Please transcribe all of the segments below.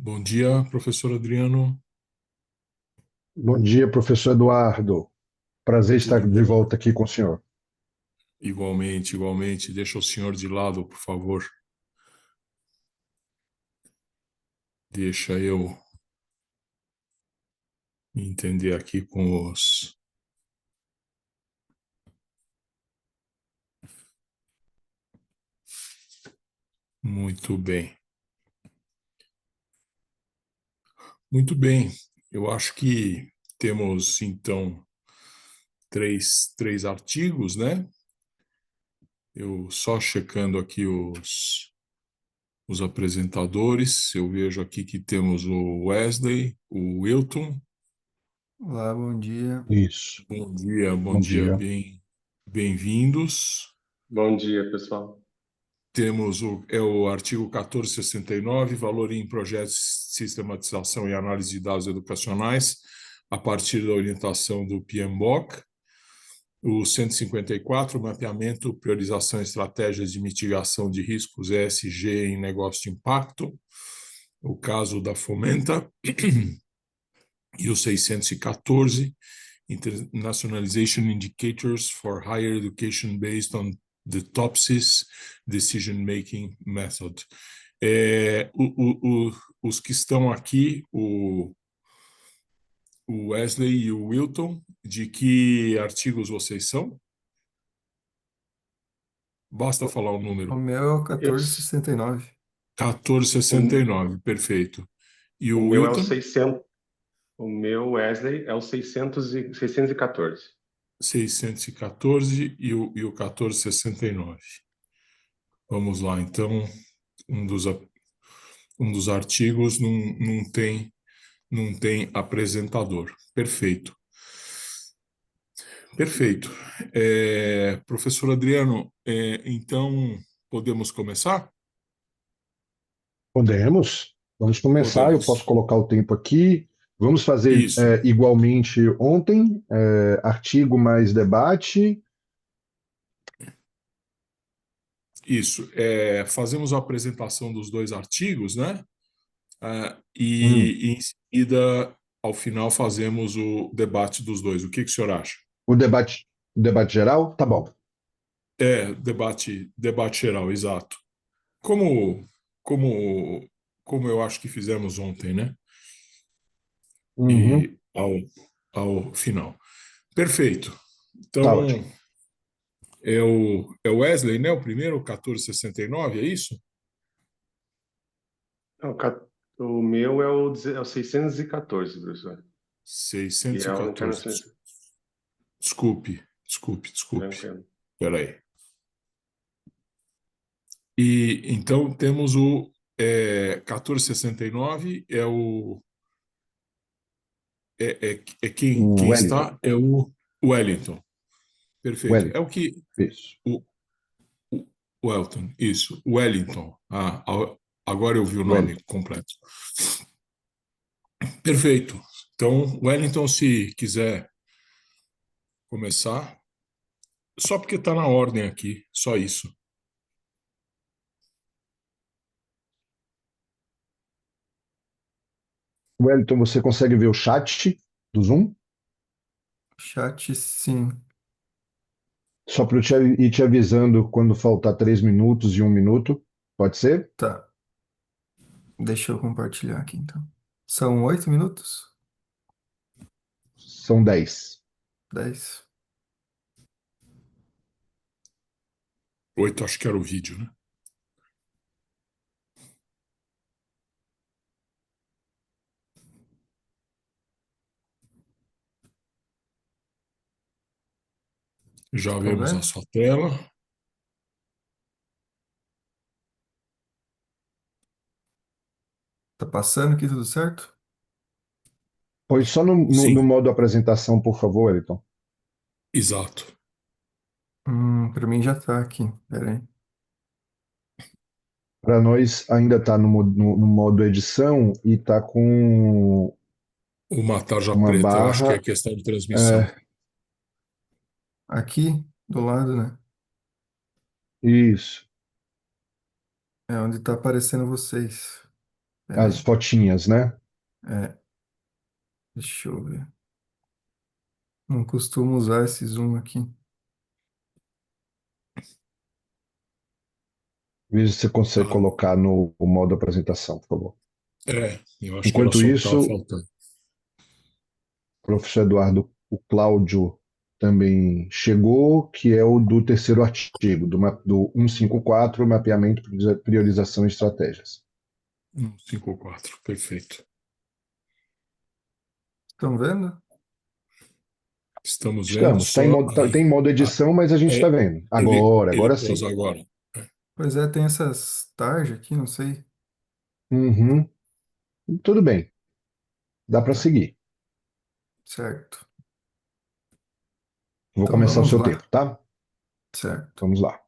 Bom dia, professor Adriano. Bom dia, professor Eduardo. Prazer estar Tudo de bom? volta aqui com o senhor. Igualmente, igualmente. Deixa o senhor de lado, por favor. Deixa eu me entender aqui com os. Muito bem. Muito bem. Eu acho que temos, então, três artigos, né? Eu só checando aqui os apresentadores. Eu vejo aqui que temos o Wesley, o Wilton. Olá, bom dia. Isso. Bom Bom dia, dia. bem-vindos. Bom dia, pessoal. Temos o artigo 1469, valor em projetos de sistematização e análise de dados educacionais, a partir da orientação do PMBOK. O 154, mapeamento, priorização e estratégias de mitigação de riscos ESG em negócio de impacto. O caso da Fomenta. E o 614, Internationalization Indicators for Higher Education Based on the TOPSIS Decision-Making Method. Os que estão aqui, o Wesley e o Wilton, de que artigos vocês são? Basta falar o O número. meu é o Eu, 1469. o, 1469, perfeito. E o o meu é o Wilton? 600. O meu Wesley é o 614. 614 e o 1469. Vamos lá, então, um dos, um dos artigos não tem apresentador. Perfeito. Perfeito. Professor Adriano, então podemos começar? Podemos? Vamos começar. Eu posso Podemos. colocar o tempo aqui. Vamos fazer Isso, igualmente ontem, artigo mais debate. isso. Fazemos a apresentação dos dois artigos, né? Hum, E em seguida, ao final, fazemos o debate dos dois. O que que o senhor acha? o debate geral? Tá bom. Debate geral, exato. Como, como, como eu acho que fizemos ontem, né? Uhum, E ao final. Perfeito. tá Então, ótimo. é o Wesley, né? O primeiro, 1469, é isso? Não, o meu é o 614, professor. E é o 614. International. Desculpe. Tranquilo. Espera aí. E então temos o 1469, quem Wellington. está é o Wellington. Perfeito. É Wellington. o que Isso. o, o Elton, isso, Wellington. Agora eu vi o nome Wellington. completo. Perfeito. Então, Wellington, se quiser começar, só porque está na ordem aqui, só isso. Wellington, você consegue ver o chat do Zoom? Chat, sim. Só para eu ir te avisando quando faltar 3 minutos e 1 minuto. Pode ser? Tá. Deixa eu compartilhar aqui, então. São 8 minutos? São 10. 10. 8, acho que era o vídeo, né? Já Estão vemos a vendo? sua tela. Tá passando aqui tudo certo? Pois só no Sim, modo apresentação, por favor, Elton. exato. Pra mim já tá aqui. Pera aí. Para nós ainda está no modo edição e está com Uma tarja uma preta, eu acho que é barra. questão de transmissão. É, Aqui, do lado, né? isso. É onde tá aparecendo vocês. Pera As aí. fotinhas, né? É, deixa eu ver. Não costumo usar esse zoom aqui. Veja se você consegue Tá. colocar no modo apresentação, por favor. Eu acho que era Enquanto só o que estava isso, faltando. professor Eduardo, o Cláudio também chegou, que é o do terceiro artigo, do 154, mapeamento, priorização e estratégias. 154, perfeito. Estão vendo? Estamos vendo Estamos, tá só tem modo a- edição, mas a gente está é, vendo. ele, Agora, ele agora pôs sim. agora. Pois é, tem essas tarjas aqui, não sei. Uhum. Tudo bem, dá para Tá, seguir. certo. Vou Então começar o vamos seu lá. tempo, tá? Certo. Vamos lá.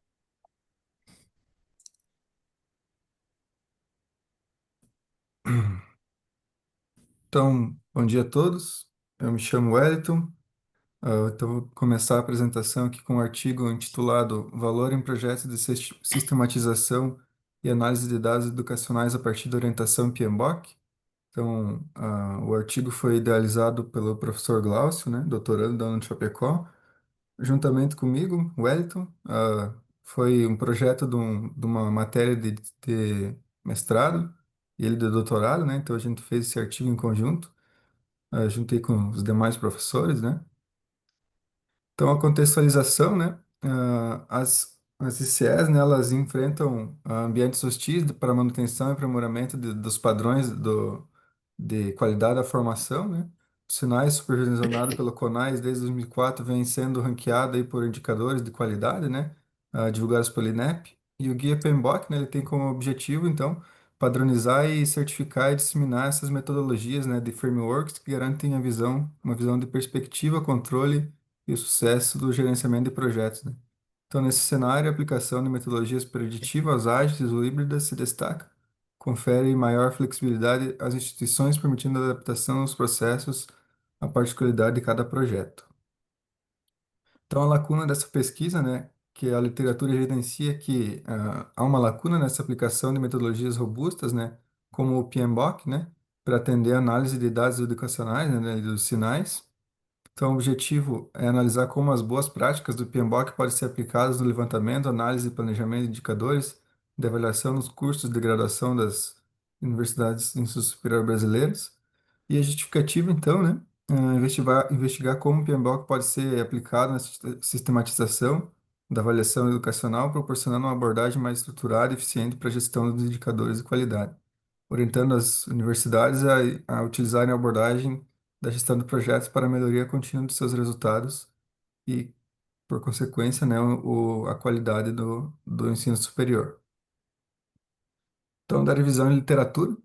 Então, bom dia a todos. Eu me chamo Wellington. Então, vou começar a apresentação aqui com um artigo intitulado Valor em Projetos de Sistematização e Análise de Dados Educacionais a partir da orientação PMBOK. Então, o artigo foi idealizado pelo professor Glaucio, né, doutorando da UNE de Chapecó, juntamente comigo, Wellington. Foi um projeto de uma matéria de mestrado e ele de doutorado, né? Então, a gente fez esse artigo em conjunto, juntei com os demais professores, né? Então, a contextualização, né? As ICEs, né, elas enfrentam ambientes hostis para manutenção e aprimoramento dos padrões de qualidade da formação, né? Os sinais supervisionados pelo CONAS desde 2004 vêm sendo ranqueados aí por indicadores de qualidade, né? Divulgados pelo INEP. E o Guia PMBOK, né, ele tem como objetivo, então, padronizar e certificar e disseminar essas metodologias, né, de frameworks que garantem uma visão de perspectiva, controle e o sucesso do gerenciamento de projetos, né? Então, nesse cenário, a aplicação de metodologias preditivas, ágeis ou híbridas se destaca, confere maior flexibilidade às instituições, permitindo a adaptação aos processos à particularidade de cada projeto. Então, a lacuna dessa pesquisa, né, que a literatura evidencia que há uma lacuna nessa aplicação de metodologias robustas, né, como o PMBOK, né, para atender a análise de dados educacionais, né, dos sinais. Então, o objetivo é analisar como as boas práticas do PMBOK podem ser aplicadas no levantamento, análise e planejamento de indicadores de avaliação nos cursos de graduação das universidades de ensino superior brasileiras. E a justificativa, então, né, é investigar como o PMBOK pode ser aplicado na sistematização da avaliação educacional, proporcionando uma abordagem mais estruturada e eficiente para a gestão dos indicadores de qualidade, orientando as universidades a utilizarem a abordagem da gestão de projetos para a melhoria contínua de seus resultados e, por consequência, né, a qualidade do ensino superior. Então, da revisão em literatura,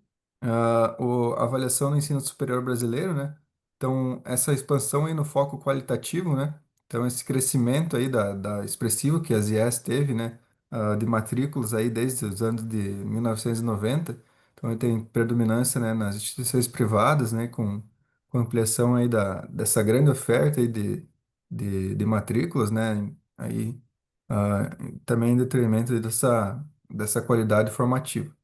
a avaliação no ensino superior brasileiro, né? Então, essa expansão aí no foco qualitativo, né? Então, esse crescimento aí da expressivo que as IES teve, né? De matrículas aí desde os anos de 1990. Então, ele tem predominância, né, nas instituições privadas, né? Com ampliação aí dessa grande oferta aí de matrículas, né? Aí, também em detrimento dessa qualidade formativa.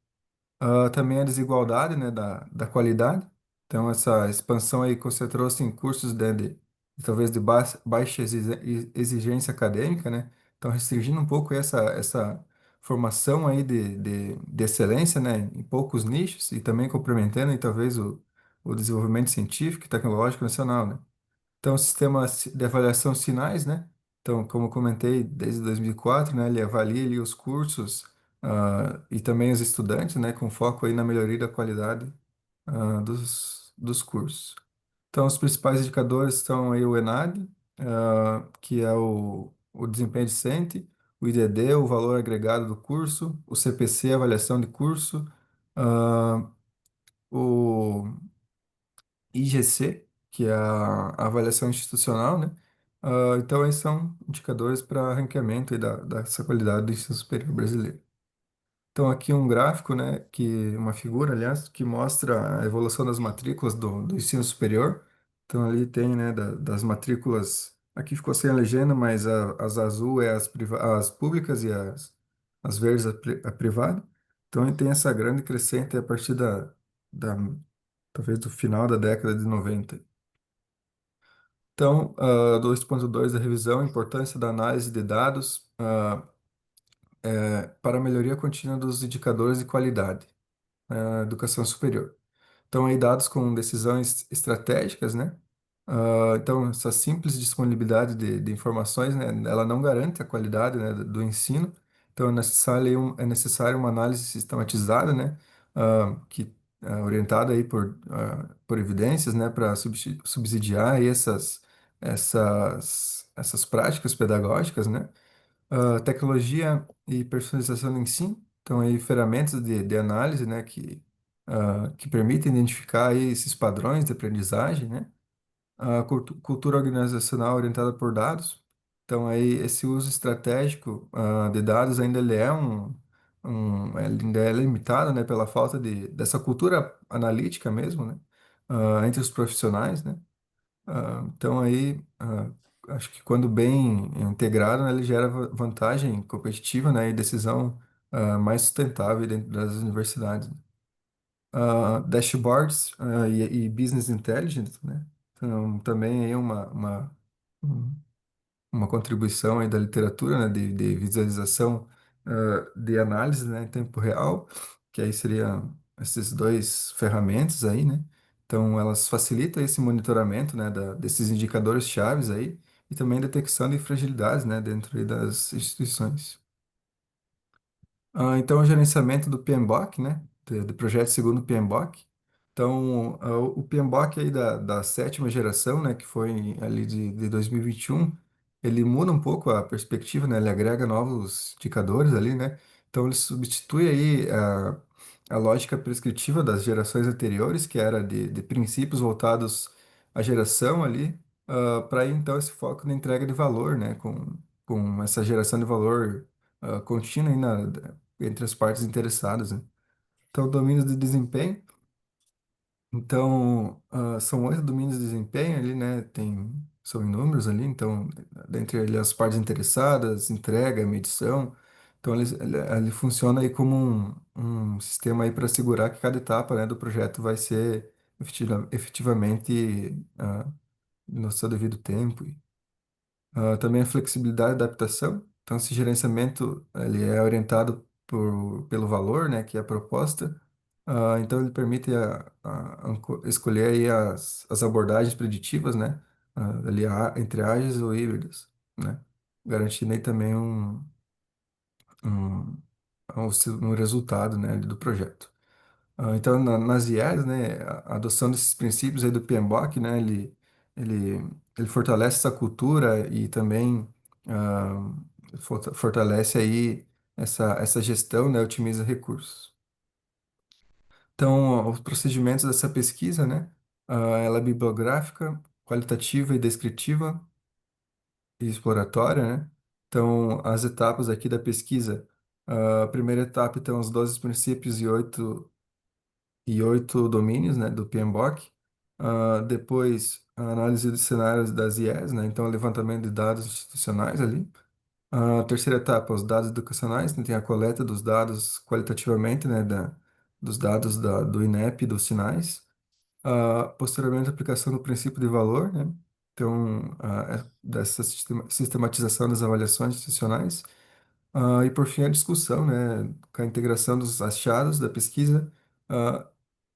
Também a desigualdade, né, da qualidade. Então, essa expansão aí concentrou-se em cursos talvez de baixa exigência acadêmica, né? Então, restringindo um pouco essa formação aí de excelência, né, em poucos nichos e também complementando aí, talvez o desenvolvimento científico e tecnológico nacional, né? Então, o sistema de avaliação sinais, né? Então, como eu comentei, desde 2004, né, ele avalia ali os cursos e também os estudantes, né, com foco aí na melhoria da qualidade dos cursos. Então, os principais indicadores são aí o ENAD, que é o desempenho discente, o IDD, o valor agregado do curso, o CPC, avaliação de curso, ah, o IGC, que é a avaliação institucional, né? Então, esses são indicadores para ranqueamento aí dessa qualidade do ensino superior brasileiro. Então, aqui um gráfico, né, uma figura, aliás, que mostra a evolução das matrículas do ensino superior. Então, ali tem, né, das matrículas, aqui ficou sem a legenda, mas as azul é as públicas e as verdes a privada. Então, ele tem essa grande crescente a partir da, talvez do final da década de 90. Então, 2.2 a revisão, importância da análise de dados para a melhoria contínua dos indicadores de qualidade na educação superior. Então, aí dados com decisões estratégicas, né? Então, essa simples disponibilidade de informações, né? Ela não garante a qualidade, né, do ensino. Então, é necessário uma análise sistematizada, né? Que orientada aí por evidências, né? Para subsidiar aí essas práticas pedagógicas, né? Tecnologia e personalização do ensino. Então, aí, ferramentas de análise, né, que permitem identificar aí esses padrões de aprendizagem, né? A cultura organizacional orientada por dados. Então, aí, esse uso estratégico, de dados ainda ele é ele ainda é limitado, né, pela falta dessa cultura analítica mesmo, né? Entre os profissionais, né? Então aí, acho que quando bem integrado, né, ele gera vantagem competitiva, né, e decisão mais sustentável dentro das universidades. Dashboards e business intelligence, né? Então, também aí um- uma contribuição aí da literatura, né, de visualização, de análise, né, em tempo real, que aí seriam esses dois ferramentas aí, né? Então, elas facilitam esse monitoramento, né, desses indicadores chaves aí e também detecção de fragilidades, né, dentro aí das instituições. Então, o gerenciamento do PMBOK, né? Do projeto segundo PMBOK. Então, o PMBOK aí da sétima geração, né? Que foi ali de 2021, ele muda um pouco a perspectiva, né? Ele agrega novos indicadores ali, né? Então, ele substitui aí a lógica prescritiva das gerações anteriores, que era de princípios voltados à geração ali, para então esse foco na entrega de valor, né? Com essa geração de valor contínua aí entre as partes interessadas, né? Então, domínios de desempenho. Então, são 8 domínios de desempenho ali, né? São inúmeros ali. Então, dentre eles, as partes interessadas, entrega, medição. Então, ele funciona aí como um sistema aí para assegurar que cada etapa, né, do projeto vai ser efetivamente no seu devido tempo. Também a flexibilidade e adaptação. Então, esse gerenciamento ele é orientado pelo valor, né, que é a proposta. Então, ele permite escolher aí as abordagens preditivas, né, ali entre ágeis ou híbridas, né, garantindo aí também um, um resultado, né, do projeto. Então, nas IES, né, a adoção desses princípios aí do PMBOK, né, ele, ele fortalece essa cultura e também ah, fortalece aí essa gestão, né, otimiza recursos. Então, os procedimentos dessa pesquisa, né, ela é bibliográfica, qualitativa e descritiva e exploratória, né? Então, as etapas aqui da pesquisa, a primeira etapa, então, os 12 princípios e 8 domínios, né, do PMBOK. Depois, a análise dos cenários das IES, né, então, levantamento de dados institucionais ali. A terceira etapa, os dados educacionais, né, tem a coleta dos dados qualitativamente, né, dos dados do INEP e dos sinais. Posteriormente, a aplicação do princípio de valor, né, então, dessa sistematização das avaliações institucionais. E por fim, a discussão, né, com a integração dos achados da pesquisa, ah,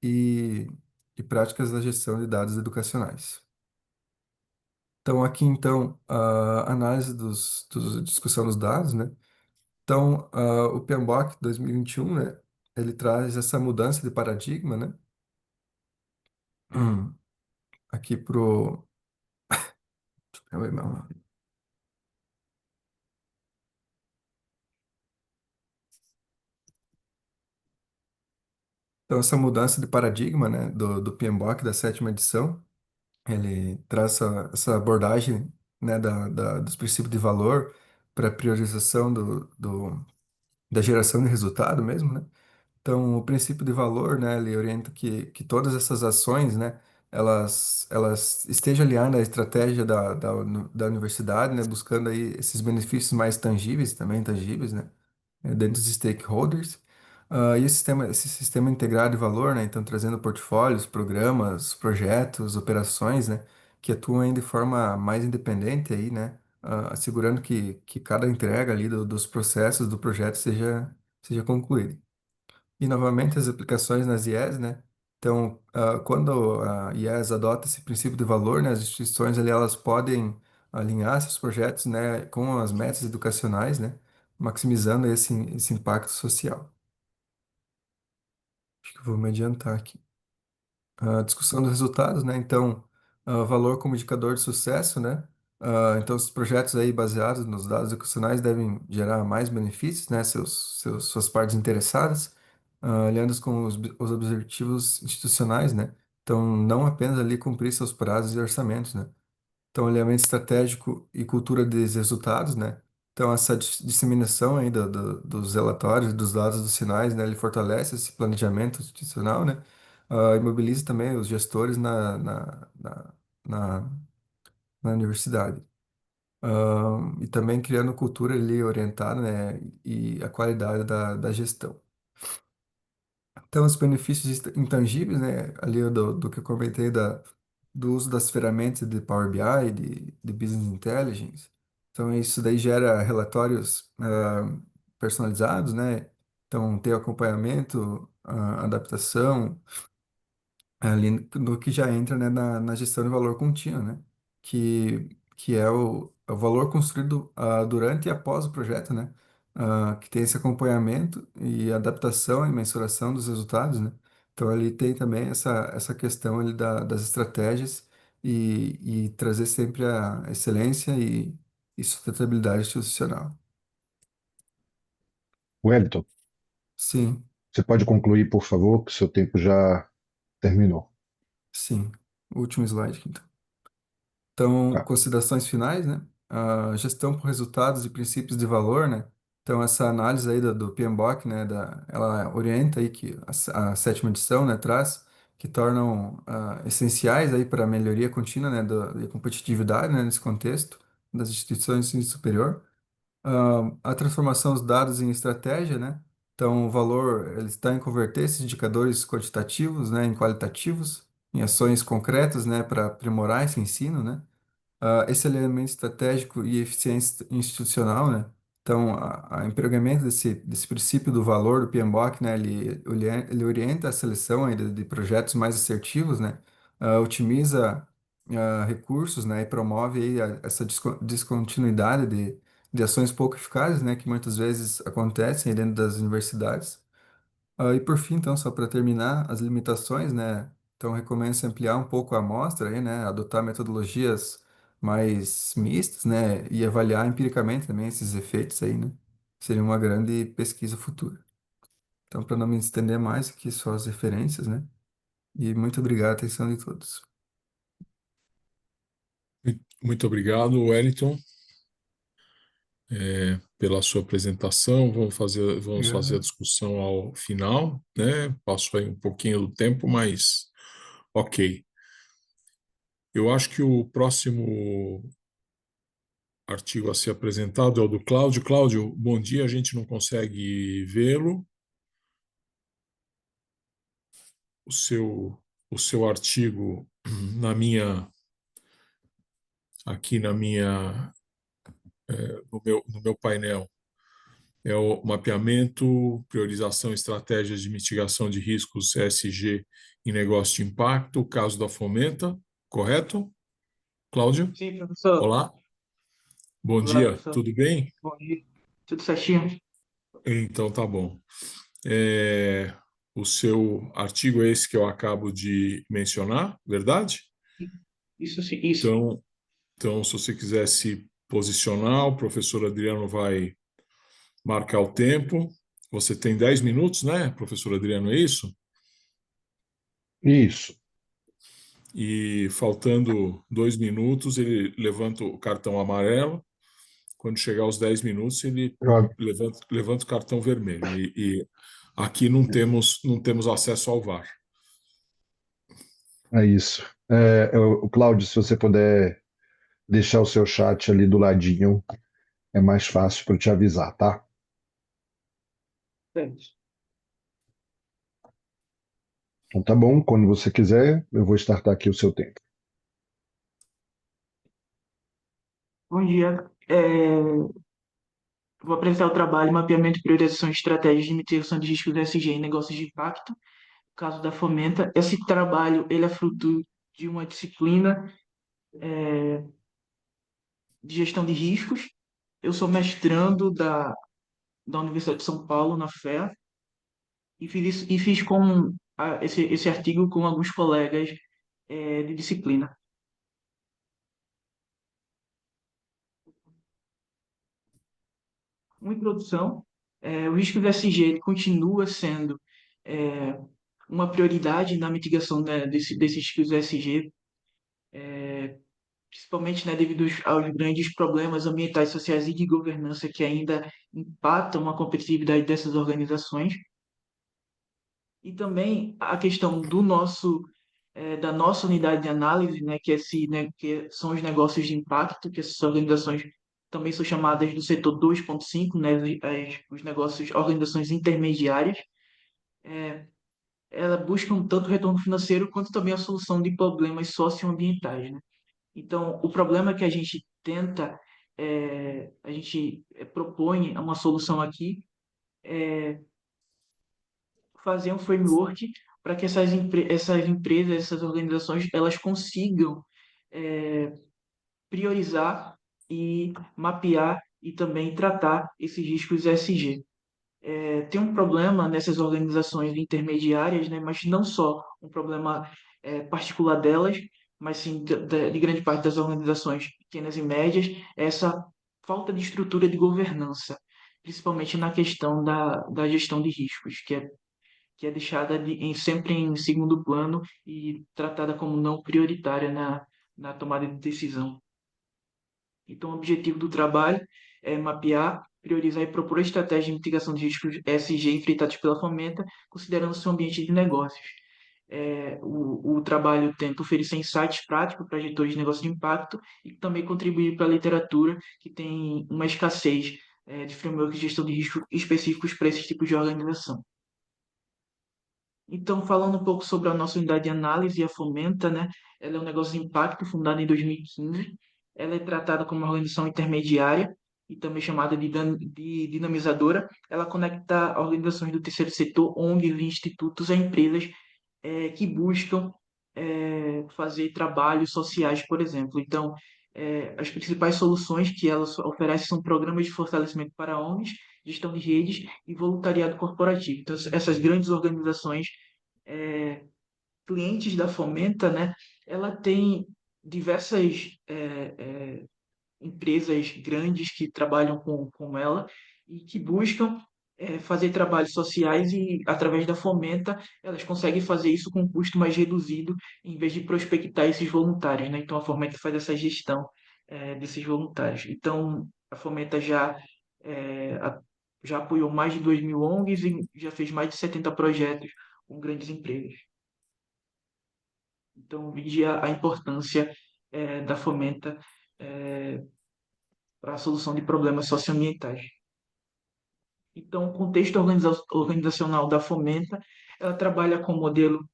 e, e práticas da gestão de dados educacionais. Então, aqui, então, a análise discussão dos dados, né? Então, o PMBOK 2021, né, ele traz essa mudança de paradigma, né? Aqui pro... Então, essa mudança de paradigma, né, do PMBOK da sétima edição, ele traz essa abordagem, né, dos princípios de valor para a priorização da geração de resultado mesmo, né? Então, o princípio de valor, né, ele orienta que todas essas ações, né, elas estejam alinhadas à estratégia da universidade, né, buscando aí esses benefícios mais tangíveis, também intangíveis, né, dentro dos stakeholders. E esse sistema integrado de valor, né? Então, trazendo portfólios, programas, projetos, operações, né? Que atuam aí de forma mais independente aí, né? Assegurando que cada entrega ali dos processos do projeto seja concluída. E, novamente, as aplicações nas IES, né? Então, quando a IES adota esse princípio de valor, né? As instituições ali, elas podem alinhar seus projetos, né? Com as metas educacionais, né? Maximizando esse impacto social. Acho que eu vou me adiantar aqui. A discussão dos resultados, né? Então, valor como indicador de sucesso, né? Então, os projetos aí baseados nos dados educacionais devem gerar mais benefícios, né? Suas partes interessadas, alinhados com os objetivos institucionais, né? Então, não apenas ali cumprir seus prazos e orçamentos, né? Então, alinhamento estratégico e cultura dos resultados, né? Então, essa disseminação aí dos relatórios, dos dados dos sinais, né? Ele fortalece esse planejamento institucional, né? E mobiliza também os gestores na, na universidade. E também criando cultura ali orientada, né? E a qualidade da gestão. Então, os benefícios intangíveis, né? Ali do que eu comentei do uso das ferramentas de Power BI, de Business Intelligence. Então, isso daí gera relatórios personalizados, né? Então, tem acompanhamento, adaptação, ali no que já entra, né, na gestão de valor contínuo, né? Que é o valor construído durante e após o projeto, né? Que tem esse acompanhamento e adaptação e mensuração dos resultados, né? Então, ali tem também essa questão ali das estratégias e trazer sempre a excelência e sustentabilidade institucional. Wellington, Sim, você pode concluir, por favor, que seu tempo já terminou. sim. Último slide, então. Então, Tá. considerações finais, né? A gestão por resultados e princípios de valor, né? Então, essa análise aí do PMBOK, né? Ela orienta aí que a sétima edição, né? Traz que tornam essenciais aí para a melhoria contínua, né? Da competitividade, né? Nesse contexto das instituições de ensino superior. A transformação dos dados em estratégia, né? Então, o valor, ele está em converter esses indicadores quantitativos, né? Em qualitativos, em ações concretas, né? Para aprimorar esse ensino, né? Esse elemento estratégico e eficiência institucional, né? Então, o empregamento desse princípio do valor do PMBOK, né? Ele orienta a seleção aí de projetos mais assertivos, né? Otimiza recursos, né? E promove aí essa descontinuidade de ações pouco eficazes, né? Que muitas vezes acontecem aí dentro das universidades. E por fim, então, só para terminar, as limitações, né? Então, recomendo-se ampliar um pouco a amostra aí, né? Adotar metodologias mais mistas, né? E avaliar empiricamente também esses efeitos aí, né? Seria uma grande pesquisa futura. Então, para não me estender mais aqui, só as referências, né? E muito obrigado a atenção de todos. Muito obrigado, Wellington, pela sua apresentação. Vamos fazer a Obrigado. discussão ao final, né? Passou aí um pouquinho do tempo, mas ok. Eu acho que o próximo artigo a ser apresentado é o do Cláudio. Cláudio, bom dia. A gente não consegue vê-lo. O seu, o seu artigo na minha aqui na minha no meu painel é o mapeamento, priorização, estratégias de mitigação de riscos ESG em negócio de impacto, o caso da Fomenta, correto? Cláudio? Sim, professor. Olá, bom Olá, dia, professor. tudo bem? Bom dia. Tudo certinho? Então tá bom. É, o seu artigo é esse que eu acabo de mencionar, verdade? Isso sim, isso. Então, se você quiser se posicionar, o professor Adriano vai marcar o tempo. Você tem 10 minutos, né, professor Adriano, é isso? Isso. E faltando 2 minutos, ele levanta o cartão amarelo. Quando chegar aos 10 minutos, ele Eu- levanta o cartão vermelho. E aqui não temos acesso ao VAR. É isso. O Cláudio, se você puder deixar o seu chat ali do ladinho, é mais fácil para eu te avisar, tá? Certo. Então tá bom, quando você quiser, eu vou startar aqui o seu tempo. Bom dia. Vou apresentar o trabalho Mapeamento e Priorização de Estratégias de Mitigação de Riscos ESG em Negócios de Impacto, no caso da Fomenta. Esse trabalho ele é fruto de uma disciplina de gestão de riscos. Eu sou mestrando da Universidade de São Paulo, na FEA, e fiz esse artigo com alguns colegas de disciplina. Uma introdução, o risco do ESG ele continua sendo é, uma prioridade na mitigação, né, desses riscos ESG, principalmente, né, devido aos grandes problemas ambientais, sociais e de governança que ainda impactam a competitividade dessas organizações. E também a questão da nossa unidade de análise, né, que são os negócios de impacto, que essas organizações também são chamadas do setor 2.5, né, os negócios, organizações intermediárias. Elas buscam tanto retorno financeiro quanto também a solução de problemas socioambientais, né? Então, o problema que a gente propõe uma solução aqui, fazer um framework para que essas empresas, essas organizações, elas consigam é, priorizar e mapear e também tratar esses riscos ESG. Tem um problema nessas organizações intermediárias, né, mas não só um problema particular delas, mas sim de grande parte das organizações pequenas e médias, é essa falta de estrutura de governança, principalmente na questão da gestão de riscos, que é deixada sempre em segundo plano e tratada como não prioritária na tomada de decisão. Então, o objetivo do trabalho é mapear, priorizar e propor estratégias de mitigação de riscos ESG enfrentados pela Fomenta, considerando seu ambiente de negócios. O trabalho tenta oferecer insights práticos para gestores de negócios de impacto e também contribuir para a literatura, que tem uma escassez de frameworks de gestão de riscos específicos para esses tipos de organização. Então, falando um pouco sobre a nossa unidade de análise, a Fomenta, né? Ela é um negócio de impacto fundado em 2015. Ela é tratada como uma organização intermediária e também chamada de dinamizadora. Ela conecta organizações do terceiro setor, ONGs e institutos a empresas que buscam fazer trabalhos sociais, por exemplo. Então, as principais soluções que ela oferece são programas de fortalecimento para ONGs, gestão de redes e voluntariado corporativo. Então, essas grandes organizações, clientes da Fomenta, né, ela tem diversas empresas grandes que trabalham com ela e que buscam fazer trabalhos sociais e, através da Fomenta, elas conseguem fazer isso com um custo mais reduzido, em vez de prospectar esses voluntários, né? Então, a Fomenta faz essa gestão desses voluntários. Então, a Fomenta já apoiou mais de 2.000 ONGs e já fez mais de 70 projetos com grandes empresas. Então, vide a importância da Fomenta para a solução de problemas socioambientais. Então, o contexto organizacional da Fomenta, ela trabalha com o modelo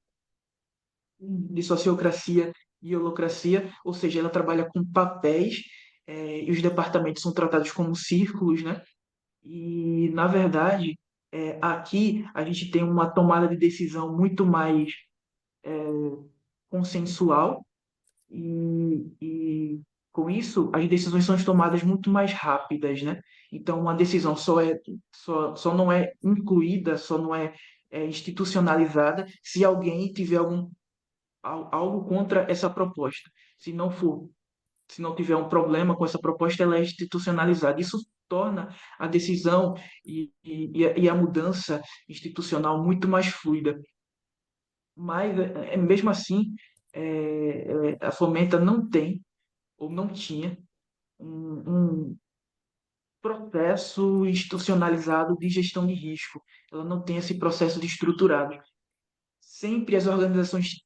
de sociocracia e holocracia, ou seja, ela trabalha com papéis e os departamentos são tratados como círculos, né? E, na verdade, aqui a gente tem uma tomada de decisão muito mais consensual e com isso as decisões são tomadas muito mais rápidas, né? Então uma decisão só não é incluída, só não é institucionalizada se alguém tiver algo contra essa proposta. Se não for, se não tiver um problema com essa proposta, ela é institucionalizada. Isso torna a decisão e a mudança institucional muito mais fluida. Mas, mesmo assim, a Fomenta não tem ou não tinha um processo institucionalizado de gestão de risco. Ela não tem esse processo de estruturado. Sempre as organizações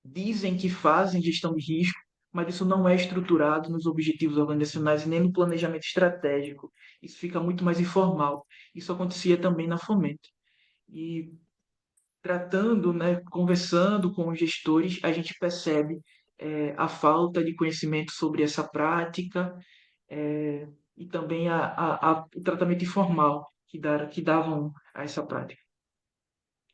dizem que fazem gestão de risco, mas isso não é estruturado nos objetivos organizacionais e nem no planejamento estratégico. Isso fica muito mais informal. Isso acontecia também na Fomenta. E tratando, né, conversando com os gestores, a gente percebe a falta de conhecimento sobre essa prática, e também o tratamento informal que davam a essa prática.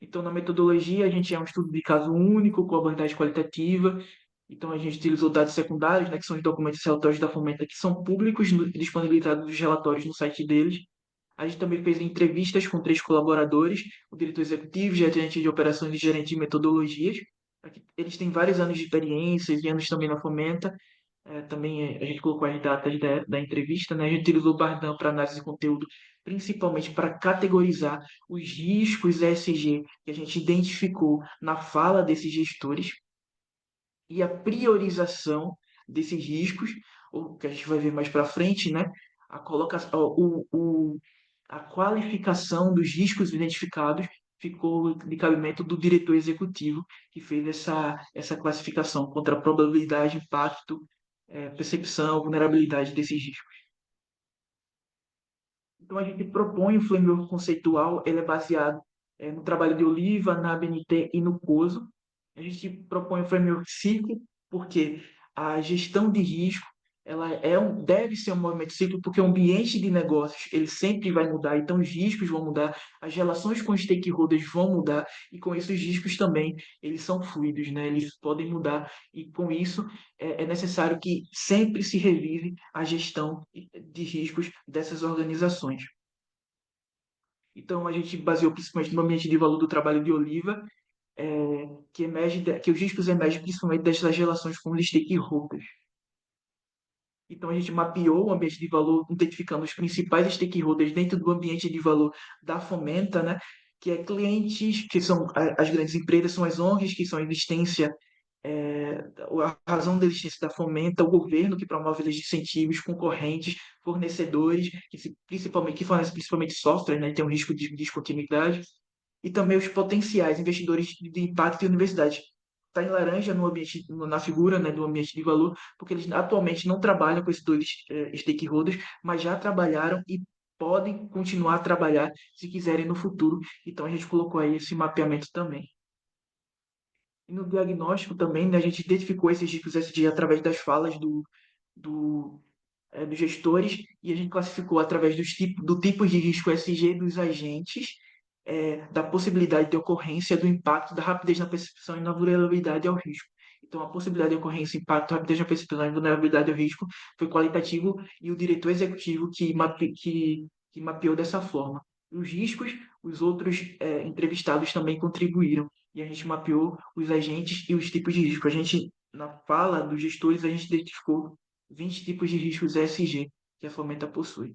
Então, na metodologia, a gente é um estudo de caso único, com abordagem qualitativa. Então, a gente utilizou dados secundários, né, que são os documentos e relatórios da Fomenta, que são públicos, disponibilizados os relatórios no site deles. A gente também fez entrevistas com 3 colaboradores, o diretor executivo, gerente de operações e gerente de metodologias. Eles têm vários anos de experiência e anos também na Fomenta. Também a gente colocou as datas da entrevista, né? A gente utilizou o Bardam para análise de conteúdo, principalmente para categorizar os riscos ESG que a gente identificou na fala desses gestores e a priorização desses riscos, o que a gente vai ver mais para frente, né? A colocação, a qualificação dos riscos identificados ficou de cabimento do diretor executivo, que fez essa classificação contra a probabilidade, impacto, percepção, vulnerabilidade desses riscos. Então, a gente propõe o framework conceitual, ele é baseado no trabalho de Oliva, na ABNT e no COSO. A gente propõe o framework cíclico, porque a gestão de risco deve ser um movimento cíclico, porque o ambiente de negócios ele sempre vai mudar, então os riscos vão mudar, as relações com os stakeholders vão mudar, e com isso os riscos também eles são fluidos, né? Eles podem mudar, e com isso é necessário que sempre se revise a gestão de riscos dessas organizações. Então, a gente baseou principalmente no ambiente de valor do trabalho de Oliva, que os riscos emergem principalmente dessas relações com os stakeholders. Então, a gente mapeou o ambiente de valor, identificando os principais stakeholders dentro do ambiente de valor da Fomenta, né? Que é clientes, que são as grandes empresas, são as ONGs, que são a existência, a razão da existência da Fomenta, o governo que promove leis de incentivos, concorrentes, fornecedores, que fornecem principalmente software, né? Tem um risco de descontinuidade, e também os potenciais investidores de impacto e universidades. Está em laranja no ambiente, na figura, né, do ambiente de valor, porque eles atualmente não trabalham com esses 2 stakeholders, mas já trabalharam e podem continuar a trabalhar se quiserem no futuro. Então, a gente colocou aí esse mapeamento também. E no diagnóstico também, né, a gente identificou esses riscos ESG através das falas dos gestores, e a gente classificou através do tipo de risco ESG dos agentes, da possibilidade de ocorrência, do impacto, da rapidez na percepção e na vulnerabilidade ao risco. Então, a possibilidade de ocorrência, impacto, rapidez na percepção e vulnerabilidade ao risco foi qualitativo, e o diretor executivo que mapeou dessa forma. Os riscos, os outros entrevistados também contribuíram, e a gente mapeou os agentes e os tipos de risco. Na fala dos gestores, a gente identificou 20 tipos de riscos ESG que a Fomenta possui.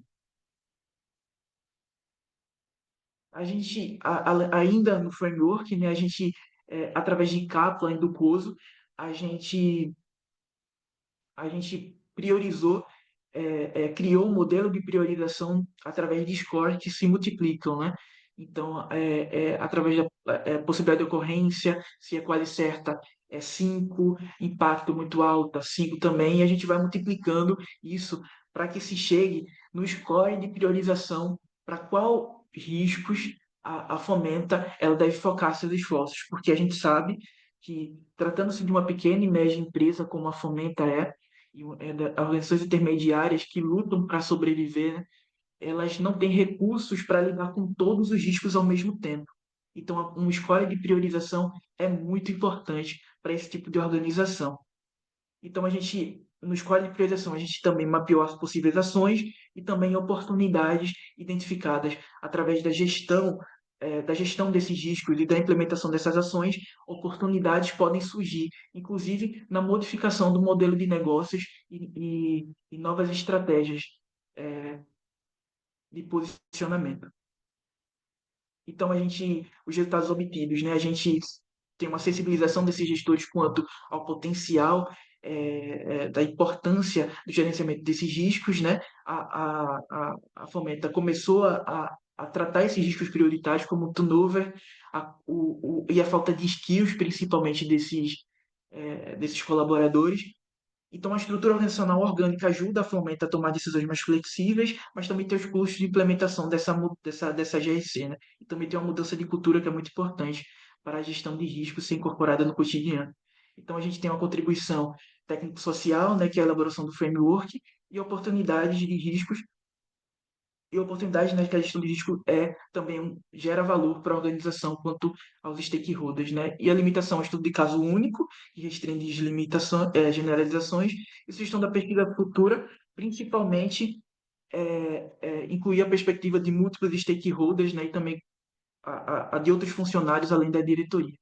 A gente, ainda no framework, né, a gente, através de Kaplan e do COSO, a gente priorizou, criou um modelo de priorização através de scores que se multiplicam, né? Então, através da possibilidade de ocorrência, se é quase certa, é 5, impacto muito alto, 5 também, e a gente vai multiplicando isso para que se chegue no score de priorização para qual riscos a Fomenta ela deve focar seus esforços, porque a gente sabe que, tratando-se de uma pequena e média empresa como a Fomenta e organizações intermediárias que lutam para sobreviver, né, elas não têm recursos para lidar com todos os riscos ao mesmo tempo. Então, uma escolha de priorização é muito importante para esse tipo de organização. Então, no escolha de priorização, a gente também mapeou as possíveis ações e também oportunidades identificadas através da gestão desses riscos e da implementação dessas ações. Oportunidades podem surgir, inclusive na modificação do modelo de negócios e novas estratégias de posicionamento. Então, os resultados obtidos, né? A gente tem uma sensibilização desses gestores quanto ao potencial, da importância do gerenciamento desses riscos, né? A Fomenta começou a tratar esses riscos prioritários como o turnover e a falta de skills, principalmente desses colaboradores. Então, a estrutura organizacional orgânica ajuda a Fomenta a tomar decisões mais flexíveis, mas também tem os custos de implementação dessa GRC, né? E também tem uma mudança de cultura que é muito importante para a gestão de risco ser incorporada no cotidiano. Então, a gente tem uma contribuição técnico-social, né, que é a elaboração do framework, e oportunidades de riscos, né, que a gestão de risco também gera valor para a organização quanto aos stakeholders, né? E a limitação é o estudo de caso único, que restringe generalizações, e sugestão da pesquisa futura, principalmente incluir a perspectiva de múltiplos stakeholders, né, e também a de outros funcionários além da diretoria.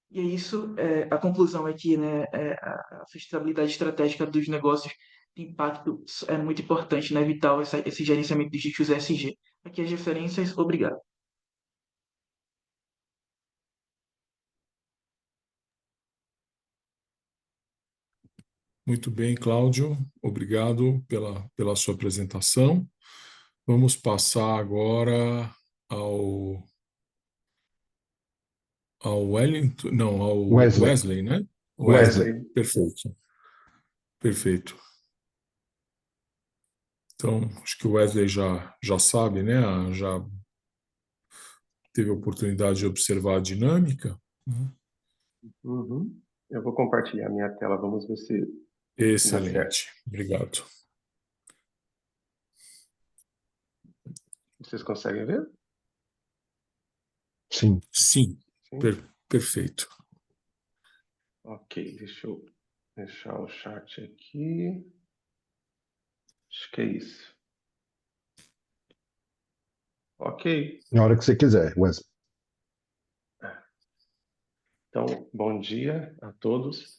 E é isso, a conclusão é que, né, a sustentabilidade estratégica dos negócios de impacto é muito importante, né, vital esse gerenciamento de riscos ESG. Aqui as referências, obrigado. Muito bem, Cláudio. Obrigado pela sua apresentação. Vamos passar agora ao Wellington, não, ao Wesley, né? Wesley. Perfeito. Perfeito. Então, acho que o Wesley já sabe, né? Já teve a oportunidade de observar a dinâmica. Uhum. Eu vou compartilhar minha tela, vamos ver se dá certo. Excelente. Obrigado. Vocês conseguem ver? Sim. Sim. Perfeito. Ok, deixa eu deixar o chat aqui. Acho que é isso. Ok. Na hora que você quiser, Wesley. Então, bom dia a todos.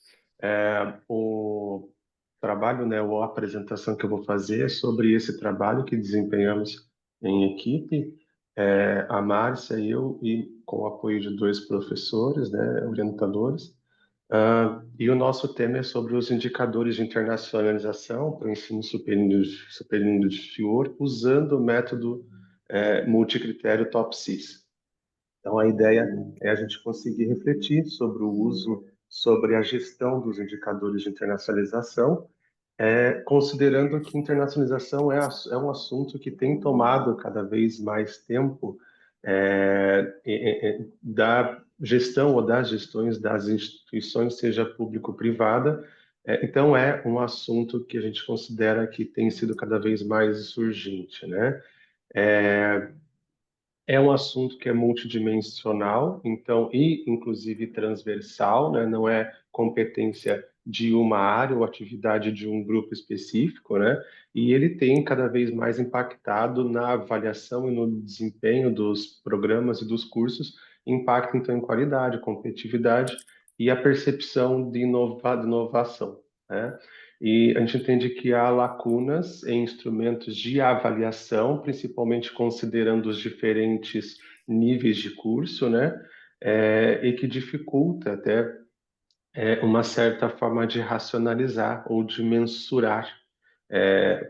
O trabalho, né, ou a apresentação que eu vou fazer é sobre esse trabalho que desempenhamos em equipe, a Márcia e eu, e com o apoio de 2 professores, né, orientadores. E o nosso tema é sobre os indicadores de internacionalização para o ensino superior inferior, usando o método multicritério TOP6. Então, a ideia é a gente conseguir refletir sobre o uso, sobre a gestão dos indicadores de internacionalização, considerando que internacionalização é um assunto que tem tomado cada vez mais tempo da gestão ou das gestões das instituições, seja público-privada. Então, é um assunto que a gente considera que tem sido cada vez mais surgente, né? É um assunto que é multidimensional, então, e inclusive transversal, né? Não é competência de uma área ou atividade de um grupo específico, né? E ele tem cada vez mais impactado na avaliação e no desempenho dos programas e dos cursos, impacta então em qualidade, competitividade e a percepção de inovação, né? E a gente entende que há lacunas em instrumentos de avaliação, principalmente considerando os diferentes níveis de curso, né? E que dificulta até uma certa forma de racionalizar ou de mensurar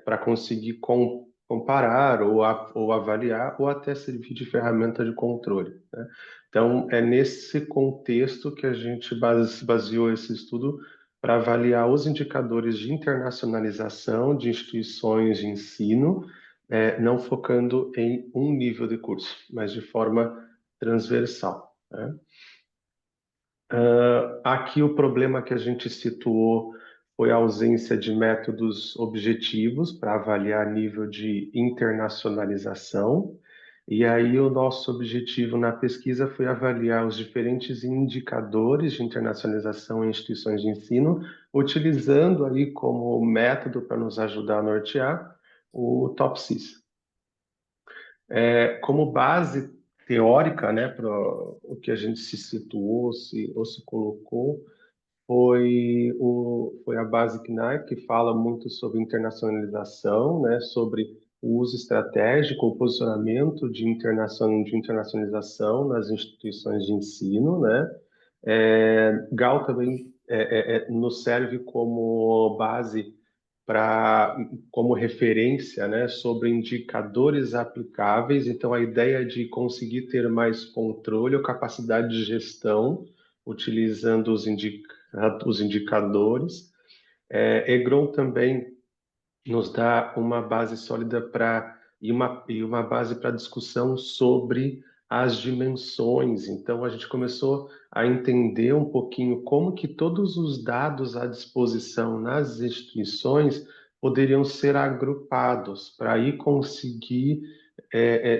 para conseguir comparar ou avaliar ou até servir de ferramenta de controle, né? Então, é nesse contexto que a gente baseou esse estudo para avaliar os indicadores de internacionalização de instituições de ensino, não focando em um nível de curso, mas de forma transversal, né? Aqui o problema que a gente situou foi a ausência de métodos objetivos para avaliar nível de internacionalização. E aí o nosso objetivo na pesquisa foi avaliar os diferentes indicadores de internacionalização em instituições de ensino, utilizando aí como método para nos ajudar a nortear o TOP6. Como base teórica, né, para o que a gente se situou, ou se colocou, foi a base CNAE, que fala muito sobre internacionalização, né, sobre o uso estratégico, o posicionamento de internacionalização nas instituições de ensino, né. GAL também nos serve como base como referência, né, sobre indicadores aplicáveis. Então, a ideia de conseguir ter mais controle ou capacidade de gestão utilizando os indicadores. EGRON também nos dá uma base sólida e uma base para discussão sobre as dimensões. Então, a gente começou a entender um pouquinho como que todos os dados à disposição nas instituições poderiam ser agrupados para aí conseguir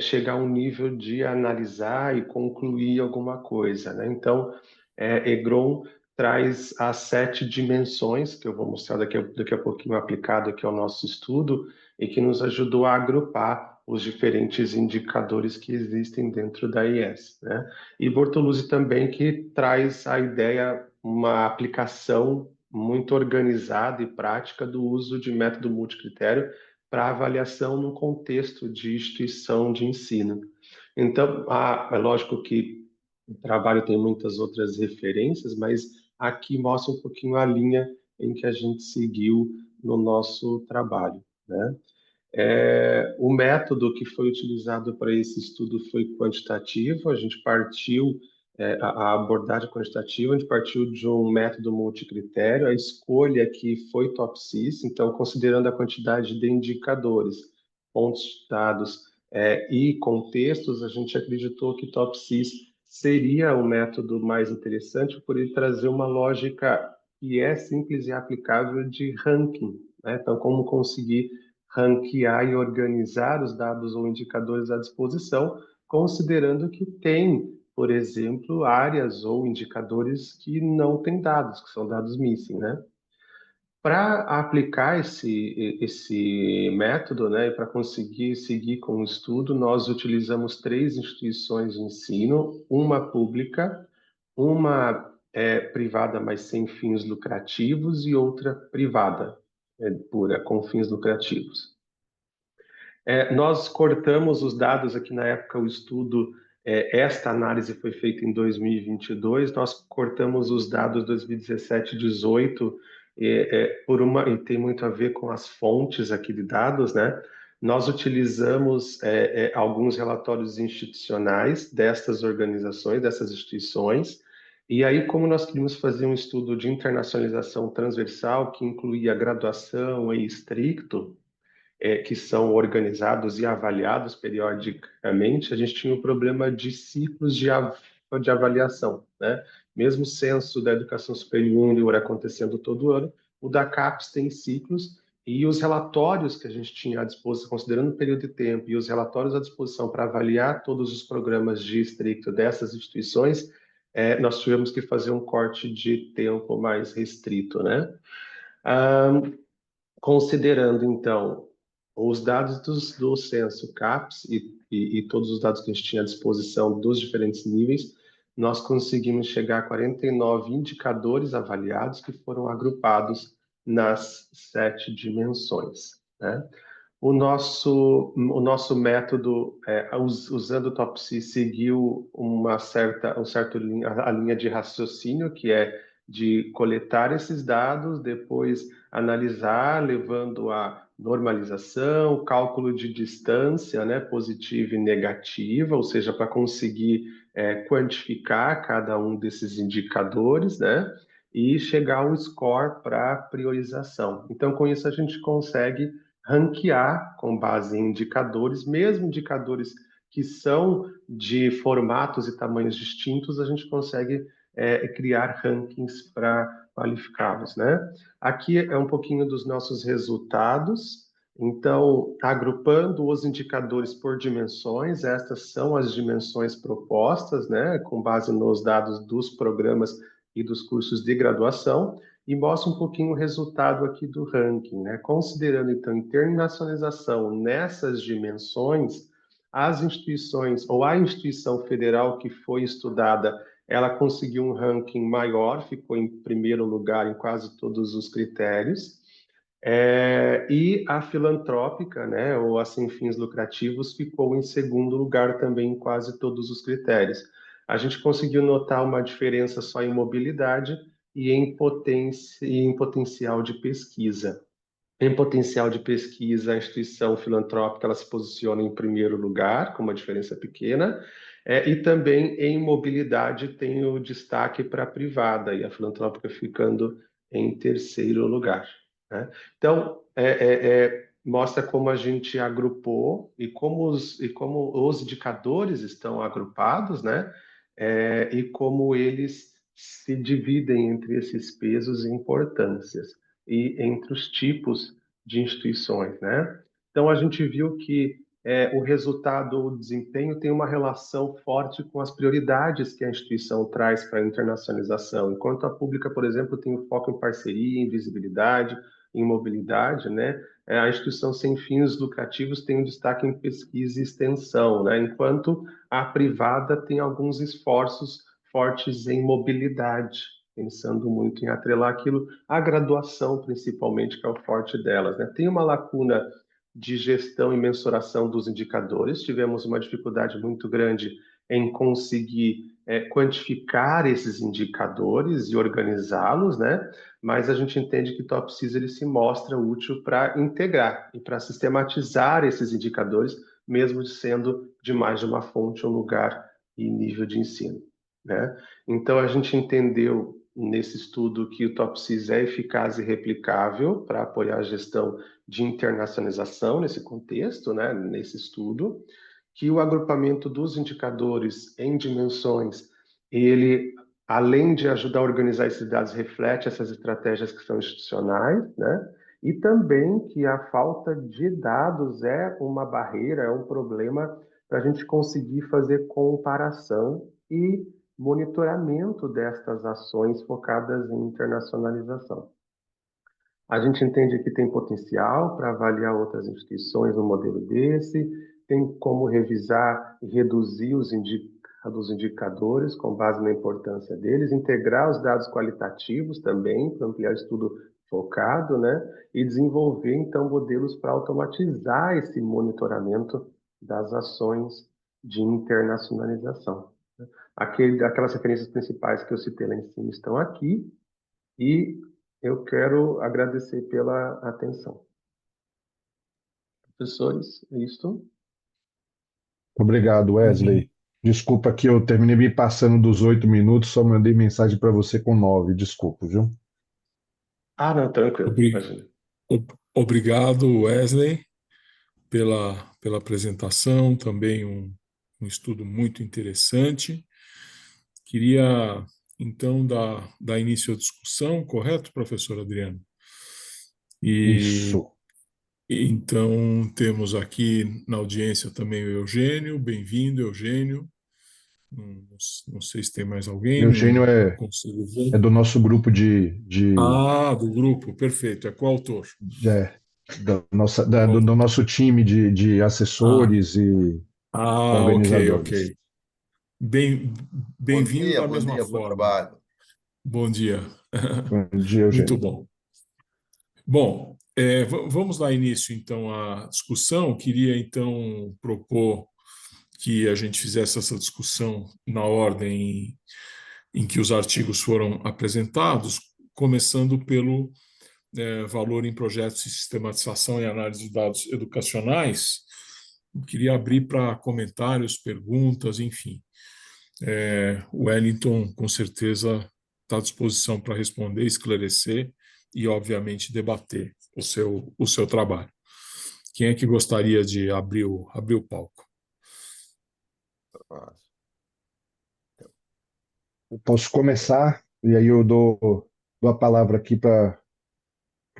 chegar a um nível de analisar e concluir alguma coisa, né? Então, Egron traz as 7 dimensões, que eu vou mostrar daqui a pouquinho aplicado aqui ao nosso estudo, e que nos ajudou a agrupar os diferentes indicadores que existem dentro da IES, né? E Bortoluzzi também que traz a ideia, uma aplicação muito organizada e prática do uso de método multicritério para avaliação no contexto de instituição de ensino. Então, é lógico que o trabalho tem muitas outras referências, mas aqui mostra um pouquinho a linha em que a gente seguiu no nosso trabalho, né? O método que foi utilizado para esse estudo foi quantitativo. A gente partiu, a abordagem quantitativa, a gente partiu de um método multicritério. A escolha aqui foi TOPSIS, então, considerando a quantidade de indicadores, pontos dados e contextos, a gente acreditou que TOPSIS seria o método mais interessante por ele trazer uma lógica que é simples e aplicável de ranking, né? Então, como conseguir ranquear e organizar os dados ou indicadores à disposição, considerando que tem, por exemplo, áreas ou indicadores que não têm dados, que são dados missing, né? Para aplicar esse método, né, e para conseguir seguir com o estudo, nós utilizamos 3 instituições de ensino, uma pública, uma privada, mas sem fins lucrativos, e outra privada, pura, com fins lucrativos. Nós cortamos os dados aqui na época, o estudo, esta análise foi feita em 2022, nós cortamos os dados 2017 e 2018, e tem muito a ver com as fontes aqui de dados, né? Nós utilizamos alguns relatórios institucionais destas organizações, dessas instituições, e aí, como nós queríamos fazer um estudo de internacionalização transversal, que incluía graduação e estricto, que são organizados e avaliados periodicamente, a gente tinha um problema de ciclos de avaliação, né? Mesmo o censo da educação superior acontecendo todo ano, o da CAPES tem ciclos, e os relatórios que a gente tinha à disposição, considerando o período de tempo, e os relatórios à disposição para avaliar todos os programas de estricto dessas instituições, nós tivemos que fazer um corte de tempo mais restrito, né? Considerando, então, os dados do censo CAPES e todos os dados que a gente tinha à disposição dos diferentes níveis, nós conseguimos chegar a 49 indicadores avaliados que foram agrupados nas 7 dimensões, né? O nosso método, usando o TOPSIS, seguiu a linha de raciocínio, que é de coletar esses dados, depois analisar, levando a normalização, cálculo de distância, né, positiva e negativa, ou seja, para conseguir quantificar cada um desses indicadores, né, e chegar ao score para priorização. Então, com isso, a gente consegue ranquear com base em indicadores, mesmo indicadores que são de formatos e tamanhos distintos, a gente consegue criar rankings para qualificá-los, né? Aqui é um pouquinho dos nossos resultados. Então, agrupando os indicadores por dimensões, estas são as dimensões propostas, né, com base nos dados dos programas e dos cursos de graduação, e mostra um pouquinho o resultado aqui do ranking, né? Considerando, então, internacionalização nessas dimensões, as instituições, ou a instituição federal que foi estudada, ela conseguiu um ranking maior, ficou em primeiro lugar em quase todos os critérios, e a filantrópica, né, ou a sem fins lucrativos, ficou em segundo lugar também em quase todos os critérios. A gente conseguiu notar uma diferença só em mobilidade e em potencial de pesquisa. Em potencial de pesquisa, a instituição filantrópica ela se posiciona em primeiro lugar, com uma diferença pequena, e também em mobilidade tem o destaque para a privada, e a filantrópica ficando em terceiro lugar, né? Então, mostra como a gente agrupou e como os indicadores estão agrupados, né? E como eles se dividem entre esses pesos e importâncias e entre os tipos de instituições, né? Então a gente viu que o resultado, o desempenho tem uma relação forte com as prioridades que a instituição traz para a internacionalização. Enquanto a pública, por exemplo, tem o foco em parceria, em visibilidade, em mobilidade, né? A instituição sem fins lucrativos tem um destaque em pesquisa e extensão, né? Enquanto a privada tem alguns esforços fortes em mobilidade, pensando muito em atrelar aquilo à graduação, principalmente, que é o forte delas, né? Tem uma lacuna de gestão e mensuração dos indicadores, tivemos uma dificuldade muito grande em conseguir quantificar esses indicadores e organizá-los, né? Mas a gente entende que TopSys ele se mostra útil para integrar e para sistematizar esses indicadores, mesmo sendo de mais de uma fonte, um lugar e nível de ensino, né? Então a gente entendeu nesse estudo que o TopSys é eficaz e replicável para apoiar a gestão de internacionalização nesse contexto, né? Nesse estudo, que o agrupamento dos indicadores em dimensões, ele, além de ajudar a organizar esses dados, reflete essas estratégias que são institucionais, né? E também que a falta de dados é uma barreira, é um problema para a gente conseguir fazer comparação e monitoramento destas ações focadas em internacionalização. A gente entende que tem potencial para avaliar outras instituições no modelo desse, tem como revisar e reduzir os indicadores com base na importância deles, integrar os dados qualitativos também, para ampliar o estudo focado, né? E desenvolver, então, modelos para automatizar esse monitoramento das ações de internacionalização. Aquelas referências principais que eu citei lá em cima estão aqui, e eu quero agradecer pela atenção. Professores, é isto? Obrigado, Wesley. Desculpa que eu terminei me passando dos 8 minutos, só mandei mensagem para você com 9. Desculpa, viu? Não, tranquilo. Imagina. Obrigado, Wesley, pela apresentação, também um estudo muito interessante. Queria, então, dar início à discussão, correto, professor Adriano? Isso. Então, temos aqui na audiência também o Eugênio. Bem-vindo, Eugênio. Não sei se tem mais alguém. Eugênio Não consigo ver. é do nosso grupo do grupo, perfeito. É coautor. Do nosso time de assessores e organizadores. Ok. Bem-vindo da mesma bom forma. trabalho. Bom dia. Bom dia, Eugênio. Muito bom. Bom, vamos dar início, então, à discussão. Queria, então, propor que a gente fizesse essa discussão na ordem em que os artigos foram apresentados, começando pelo valor em projetos de sistematização e análise de dados educacionais. Eu queria abrir para comentários, perguntas, enfim. O Wellington, com certeza, está à disposição para responder, esclarecer e, obviamente, debater o seu trabalho. Quem é que gostaria de abrir o palco? Eu posso começar, e aí eu dou a palavra aqui para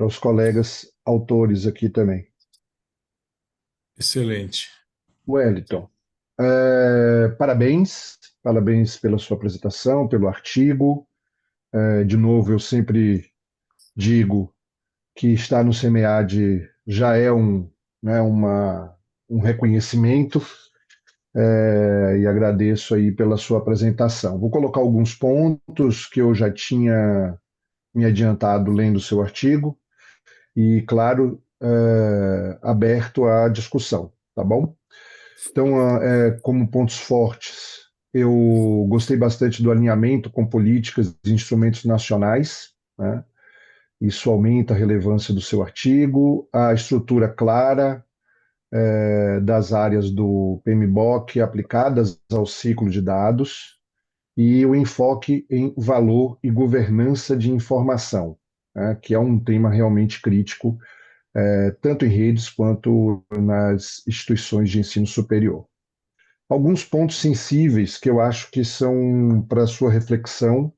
os colegas autores aqui também. Excelente. Wellington, parabéns pela sua apresentação, pelo artigo. De novo, eu sempre digo que estar no SEMEAD já é um reconhecimento, e agradeço aí pela sua apresentação. Vou colocar alguns pontos que eu já tinha me adiantado lendo o seu artigo e, claro, aberto à discussão, tá bom? Então, como pontos fortes, eu gostei bastante do alinhamento com políticas e instrumentos nacionais, né? Isso aumenta a relevância do seu artigo, a estrutura clara das áreas do PMBOK aplicadas ao ciclo de dados e o enfoque em valor e governança de informação, né? Que é um tema realmente crítico tanto em redes quanto nas instituições de ensino superior. Alguns pontos sensíveis que eu acho que são para sua reflexão,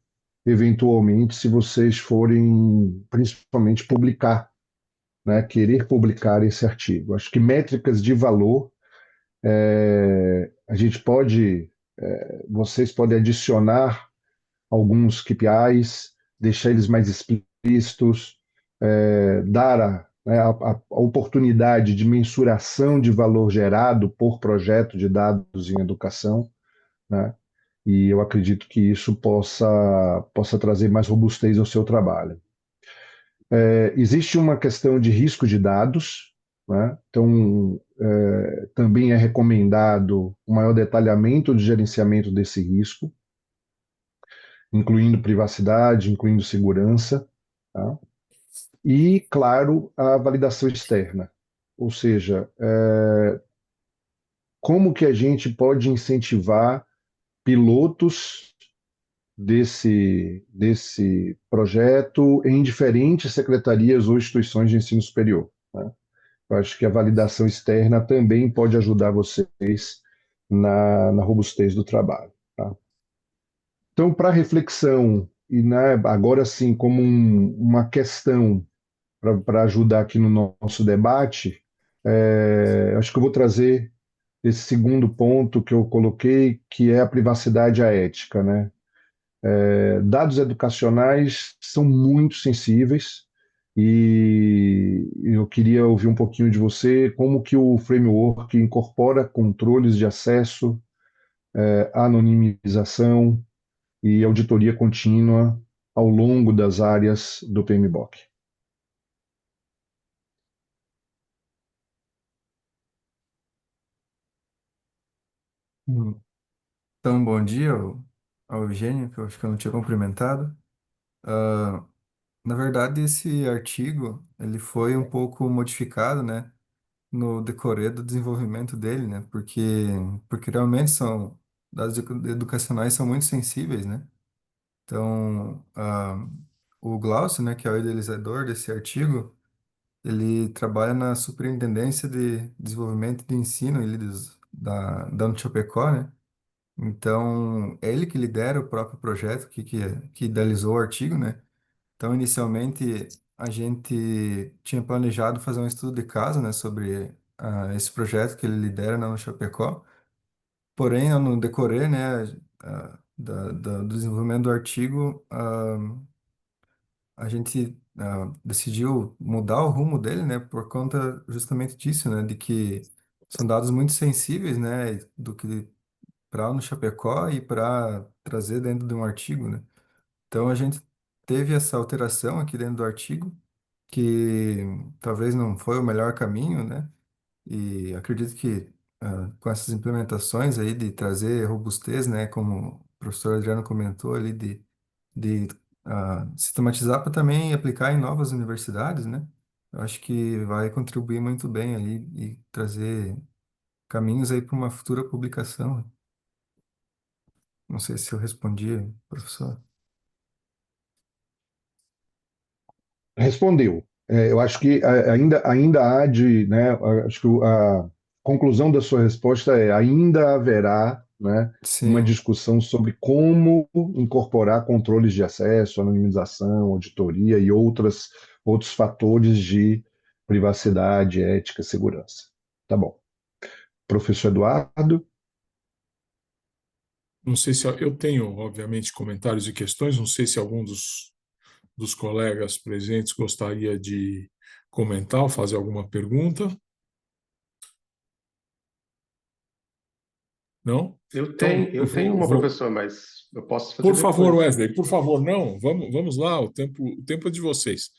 eventualmente, se vocês forem, principalmente, publicar, né, querer publicar esse artigo. Acho que métricas de valor, a gente pode, vocês podem adicionar alguns KPIs, deixar eles mais explícitos, dar a oportunidade de mensuração de valor gerado por projeto de dados em educação, né? E eu acredito que isso possa trazer mais robustez ao seu trabalho. Existe uma questão de risco de dados, né? Então, também é recomendado um maior detalhamento de gerenciamento desse risco, incluindo privacidade, incluindo segurança, tá? E, claro, a validação externa, ou seja, como que a gente pode incentivar pilotos desse projeto em diferentes secretarias ou instituições de ensino superior, né? Eu acho que a validação externa também pode ajudar vocês na robustez do trabalho, tá? Então, para reflexão, e né, agora sim, como uma questão para ajudar aqui no nosso debate, acho que eu vou trazer esse segundo ponto que eu coloquei, que é a privacidade e a ética, né? Dados educacionais são muito sensíveis e eu queria ouvir um pouquinho de você, como que o framework incorpora controles de acesso, anonimização e auditoria contínua ao longo das áreas do PMBOK. Hum. Então, bom dia ao Eugênio, que eu acho que eu não tinha cumprimentado. Ah, na verdade, esse artigo, ele foi um pouco modificado, né, no decorrer do desenvolvimento dele, né, porque realmente dados educacionais são muito sensíveis, né. Então, o Glaucio, né, que é o idealizador desse artigo, ele trabalha na Superintendência de Desenvolvimento de Ensino da Unichapecó, né? Então, é ele que lidera o próprio projeto, que idealizou o artigo, né? Então, inicialmente, a gente tinha planejado fazer um estudo de caso, né, sobre esse projeto que ele lidera na Unichapecó. Porém, no decorrer, né, do desenvolvimento do artigo, a gente decidiu mudar o rumo dele, né, por conta justamente disso, né, de que são dados muito sensíveis, né, do que para no Chapecó e para trazer dentro de um artigo, né. Então a gente teve essa alteração aqui dentro do artigo, que talvez não foi o melhor caminho, né, e acredito que com essas implementações aí de trazer robustez, né, como o professor Adriano comentou ali, de sistematizar para também aplicar em novas universidades, né? Eu acho que vai contribuir muito bem ali e trazer caminhos aí para uma futura publicação. Não sei se eu respondi, professor. Respondeu. Eu acho que ainda há de, né, acho que a conclusão da sua resposta é ainda haverá, né, uma Sim, discussão sobre como incorporar controles de acesso, anonimização, auditoria e outros fatores de privacidade, ética, segurança. Tá bom. Professor Eduardo? Não sei se eu tenho, obviamente, comentários e questões, não sei se algum dos colegas presentes gostaria de comentar ou fazer alguma pergunta. Não? Então, Eu tenho uma, professor, mas eu posso fazer por favor, depois. Wesley, por favor, não, vamos lá, o tempo é de vocês.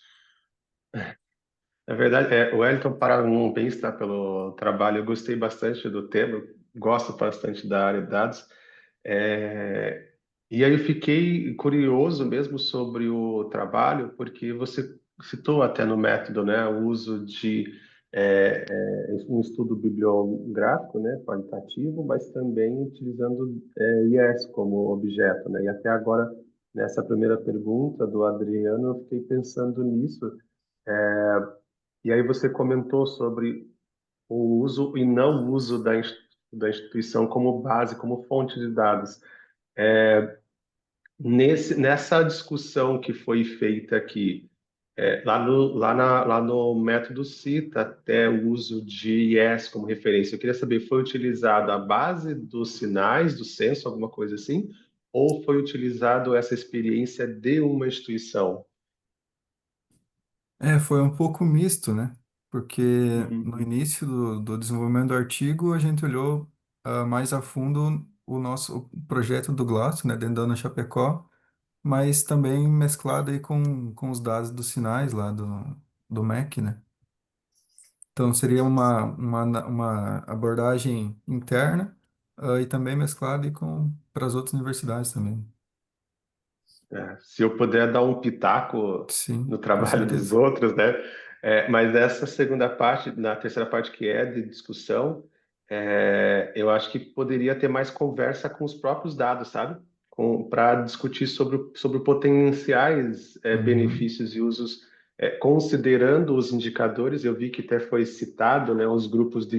Na verdade, o Wellington parabéns, tá, pelo trabalho. Eu gostei bastante do tema, gosto bastante da área de dados. É, e aí eu fiquei curioso mesmo sobre o trabalho, porque você citou até no método, né, o uso de um estudo bibliográfico, né, qualitativo, mas também utilizando IS como objeto, né? E até agora, nessa primeira pergunta do Adriano, eu fiquei pensando nisso, E aí você comentou sobre o uso e não uso da instituição como base, como fonte de dados. Nessa discussão que foi feita aqui, lá no método cita até o uso de IES como referência. Eu queria saber, foi utilizado a base dos sinais, do censo, alguma coisa assim, ou foi utilizado essa experiência de uma instituição? Foi um pouco misto, né? Porque no Uhum. início do desenvolvimento do artigo, a gente olhou mais a fundo o projeto do GLOSS, né, dentro da Ana Chapecó, mas também mesclado aí com os dados dos sinais lá do MEC, né? Então seria uma abordagem interna, e também mesclado aí para as outras universidades também. Se eu puder dar um pitaco no Sim, com trabalho dos certeza. outros, né? Mas essa segunda parte, na terceira parte que é de discussão, eu acho que poderia ter mais conversa com os próprios dados, sabe? Para discutir sobre potenciais Uhum. benefícios e usos, considerando os indicadores. Eu vi que até foi citado, né, os grupos de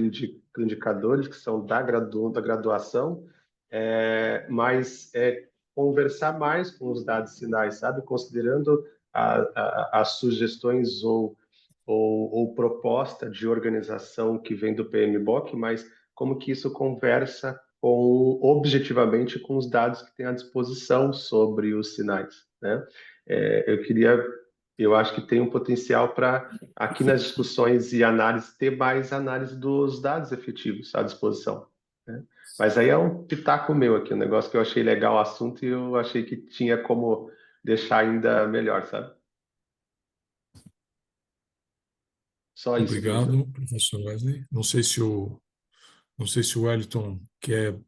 indicadores que são da graduação, mas conversar mais com os dados sinais, sabe? Considerando as sugestões ou proposta de organização que vem do PMBOK, mas como que isso conversa objetivamente com os dados que tem à disposição sobre os sinais, né? Eu acho que tem um potencial para, aqui nas discussões e análise, ter mais análise dos dados efetivos à disposição, né? Mas aí é um pitaco meu aqui, um negócio que eu achei legal o assunto e eu achei que tinha como deixar ainda melhor, sabe? Só isso, professor. Obrigado, professor Wesley. Não sei se o Wellington quer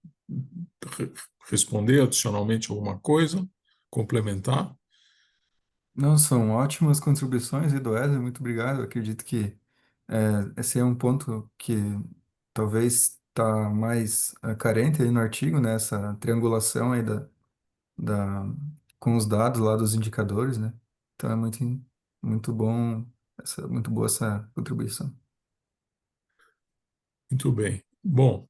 re- responder adicionalmente alguma coisa, complementar. Não, são ótimas contribuições aí do Wesley, muito obrigado. Eu acredito que esse é um ponto que talvez está mais carente aí no artigo, né? Essa triangulação aí da, com os dados lá dos indicadores, né? Então é muito bom, muito boa essa contribuição. Muito bem. Bom,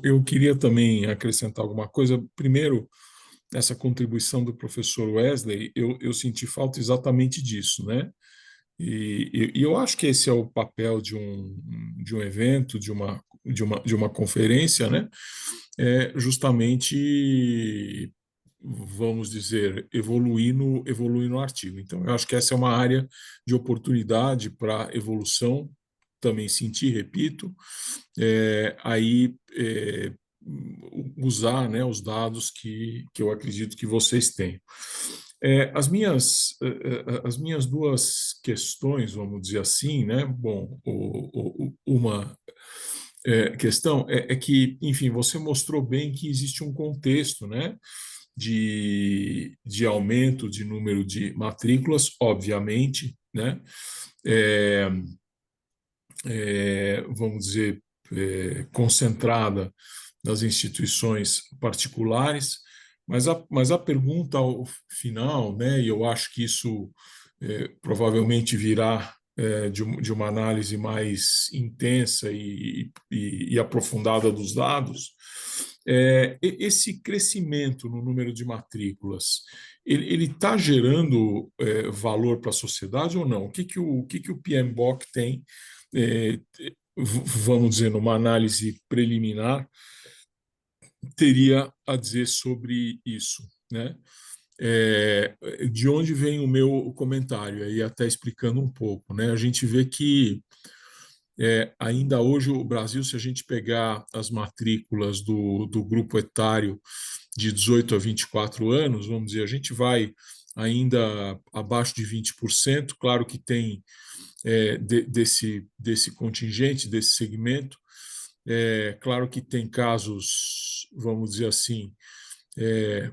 eu queria também acrescentar alguma coisa. Primeiro, essa contribuição do professor Wesley, eu senti falta exatamente disso, né? E eu acho que esse é o papel de um evento, de uma conferência, né? Justamente, vamos dizer, evoluir no artigo. Então, eu acho que essa é uma área de oportunidade para evolução, também senti, repito, usar, né, os dados que eu acredito que vocês têm. As minhas duas questões, vamos dizer assim, né? Bom, uma questão é que, enfim, você mostrou bem que existe um contexto, né? De aumento de número de matrículas, obviamente, né? É, vamos dizer, concentrada nas instituições particulares, mas a pergunta ao final, né, e eu acho que isso provavelmente virá de uma análise mais intensa e aprofundada dos dados, esse crescimento no número de matrículas, ele está gerando valor para a sociedade ou não? O que o PMBOK tem, é, vamos dizer, numa análise preliminar, teria a dizer sobre isso, né? De onde vem o meu comentário, aí até explicando um pouco, né? A gente vê que ainda hoje o Brasil, se a gente pegar as matrículas do grupo etário de 18 a 24 anos, vamos dizer, a gente vai ainda abaixo de 20%, claro que tem desse contingente, desse segmento, claro que tem casos, vamos dizer assim,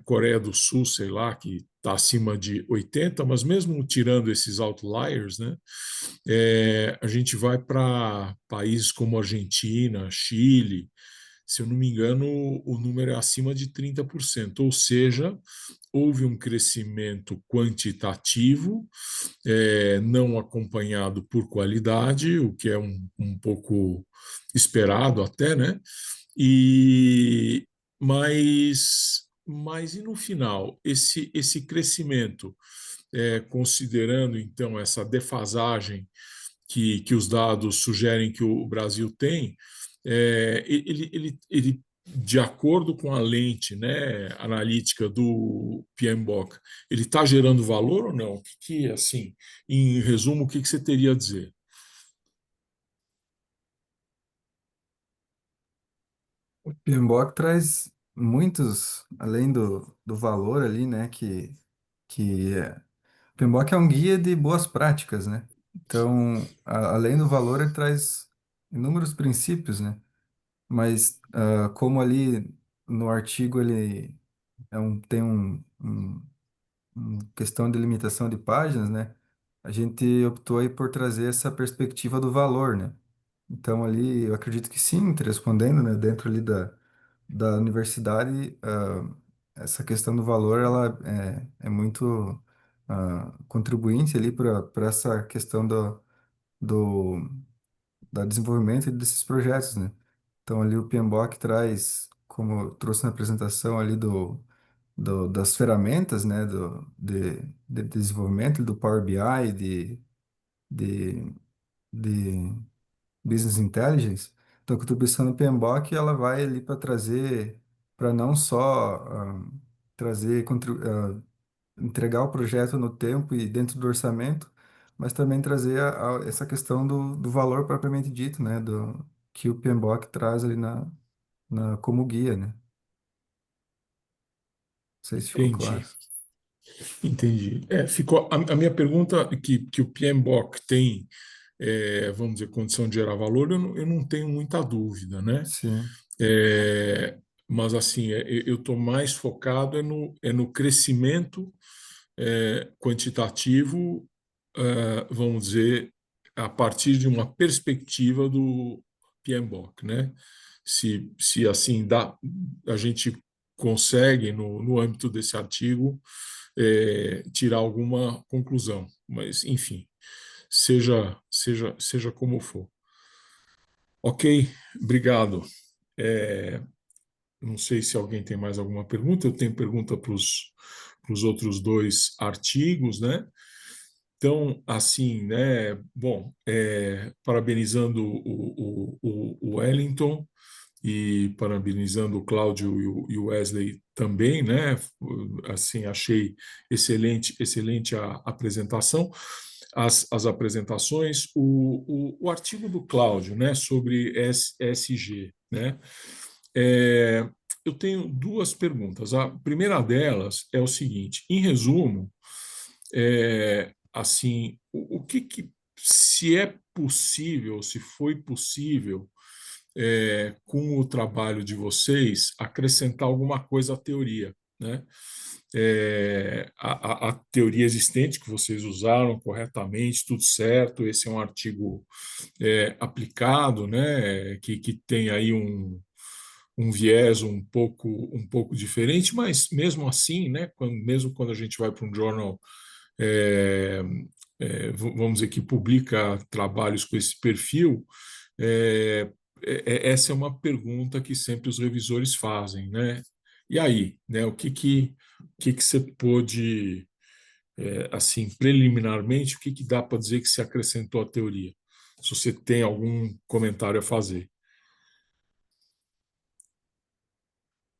Coreia do Sul, sei lá, que está acima de 80, mas mesmo tirando esses outliers, né, a gente vai para países como Argentina, Chile, se eu não me engano, o número é acima de 30%, ou seja, houve um crescimento quantitativo, não acompanhado por qualidade, o que é um pouco esperado até, né? E, mas e no final, esse crescimento, considerando então essa defasagem que os dados sugerem que o Brasil tem, ele, de acordo com a lente, né, analítica do PMBOK, ele está gerando valor ou não? Assim, em resumo, o que você teria a dizer? O PMBOK traz muitos, além do valor ali, né, o PMBOK é um guia de boas práticas, né? Então, além do valor, ele traz inúmeros princípios, né? Mas como ali no artigo ele tem questão de limitação de páginas, né? A gente optou aí por trazer essa perspectiva do valor, né? Então ali eu acredito que sim, te respondendo, né? Dentro ali da universidade, essa questão do valor ela é muito contribuinte ali para essa questão do da desenvolvimento desses projetos, né? Então ali o PMBOK traz, como eu trouxe na apresentação ali das ferramentas, né, de desenvolvimento do Power BI, de, de Business Intelligence. Então a contribuição do PMBOK ela vai ali para trazer, para não só trazer, entregar o projeto no tempo e dentro do orçamento, mas também trazer essa questão do valor propriamente dito, né, que o PMBOK traz ali como guia, né? Não sei se ficou Entendi. claro. Entendi. Ficou a minha pergunta que o PMBOK tem, vamos dizer, condição de gerar valor, eu não tenho muita dúvida, né? Sim, É, mas assim, eu estou mais focado no crescimento quantitativo, vamos dizer, a partir de uma perspectiva do PMBOK, né? Se assim a gente consegue, no âmbito desse artigo, tirar alguma conclusão, mas enfim, seja como for. Ok, obrigado. Não sei se alguém tem mais alguma pergunta. Eu tenho pergunta para os outros dois artigos, né? Então, assim, né? Bom, parabenizando o Wellington e parabenizando o Cláudio e o Wesley também, né? Assim, achei excelente a apresentação, as apresentações. O artigo do Cláudio, né? Sobre ESG, né? É, eu tenho duas perguntas. A primeira delas é o seguinte: em resumo, assim, o que se é possível, se foi possível, com o trabalho de vocês, acrescentar alguma coisa à teoria, né? A teoria existente que vocês usaram corretamente, tudo certo. Esse é um artigo aplicado, né? Que tem aí um viés um pouco diferente, mas mesmo assim, né? Mesmo quando a gente vai para um journal, é, vamos dizer que publica trabalhos com esse perfil, é, essa é uma pergunta que sempre os revisores fazem, né? E aí, né? O que você pôde, assim, preliminarmente, o que dá para dizer que se acrescentou à teoria? Se você tem algum comentário a fazer.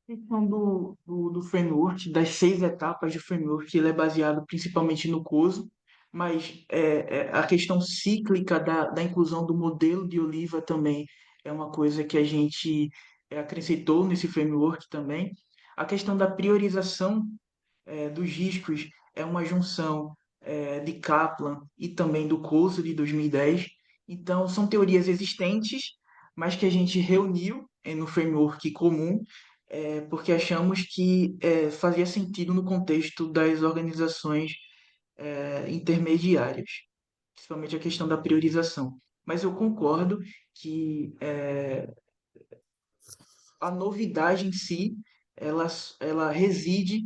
Questão do framework, das 6 etapas do framework, ele é baseado principalmente no COSO, mas a questão cíclica da inclusão do modelo de Oliva também é uma coisa que a gente acrescentou nesse framework também. A questão da priorização dos riscos é uma junção de Kaplan e também do COSO de 2010. Então, são teorias existentes, mas que a gente reuniu no framework comum, porque achamos que fazia sentido no contexto das organizações intermediárias, principalmente a questão da priorização. Mas eu concordo que a novidade em si, ela reside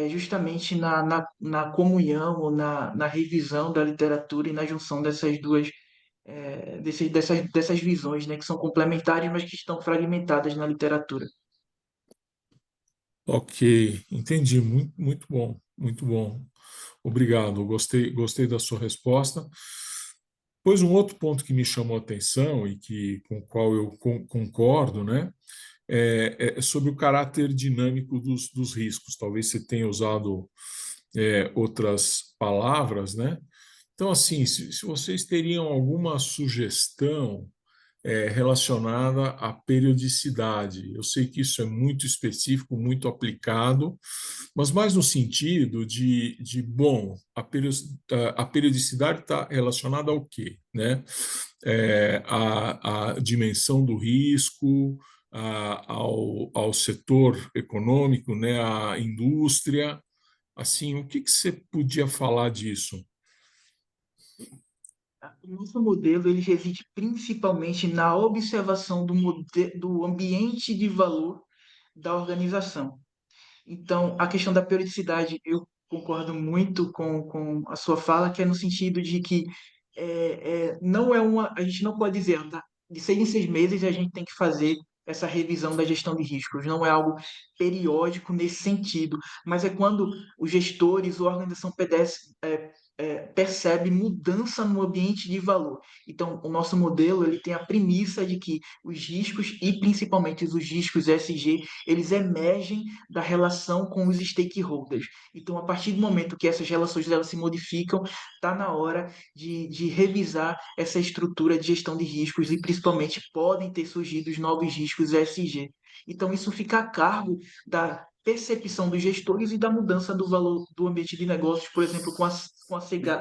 justamente na comunhão ou na revisão da literatura e na junção dessas duas, dessas visões, né, que são complementares, mas que estão fragmentadas na literatura. Ok, entendi. Muito, muito bom, muito bom. Obrigado, gostei da sua resposta. Pois um outro ponto que me chamou a atenção e com o qual eu concordo, né, é sobre o caráter dinâmico dos riscos. Talvez você tenha usado outras palavras, né? Então, assim, se vocês teriam alguma sugestão relacionada à periodicidade. Eu sei que isso é muito específico, muito aplicado, mas mais no sentido bom, a periodicidade está relacionada ao quê? Né? A dimensão do risco, ao setor econômico, né? À indústria. Assim, o que você podia falar disso? O nosso modelo ele reside principalmente na observação do ambiente de valor da organização. Então, a questão da periodicidade, eu concordo muito com a sua fala, que é no sentido de que não é a gente não pode dizer, tá? De 6 em 6 meses a gente tem que fazer essa revisão da gestão de riscos. Não é algo periódico nesse sentido, mas é quando os gestores ou a organização percebe mudança no ambiente de valor. Então, o nosso modelo ele tem a premissa de que os riscos, e principalmente os riscos ESG, eles emergem da relação com os stakeholders. Então, a partir do momento que essas relações elas se modificam, está na hora de revisar essa estrutura de gestão de riscos e, principalmente, podem ter surgido os novos riscos ESG. Então, isso fica a cargo da percepção dos gestores e da mudança do valor do ambiente de negócios, por exemplo, com a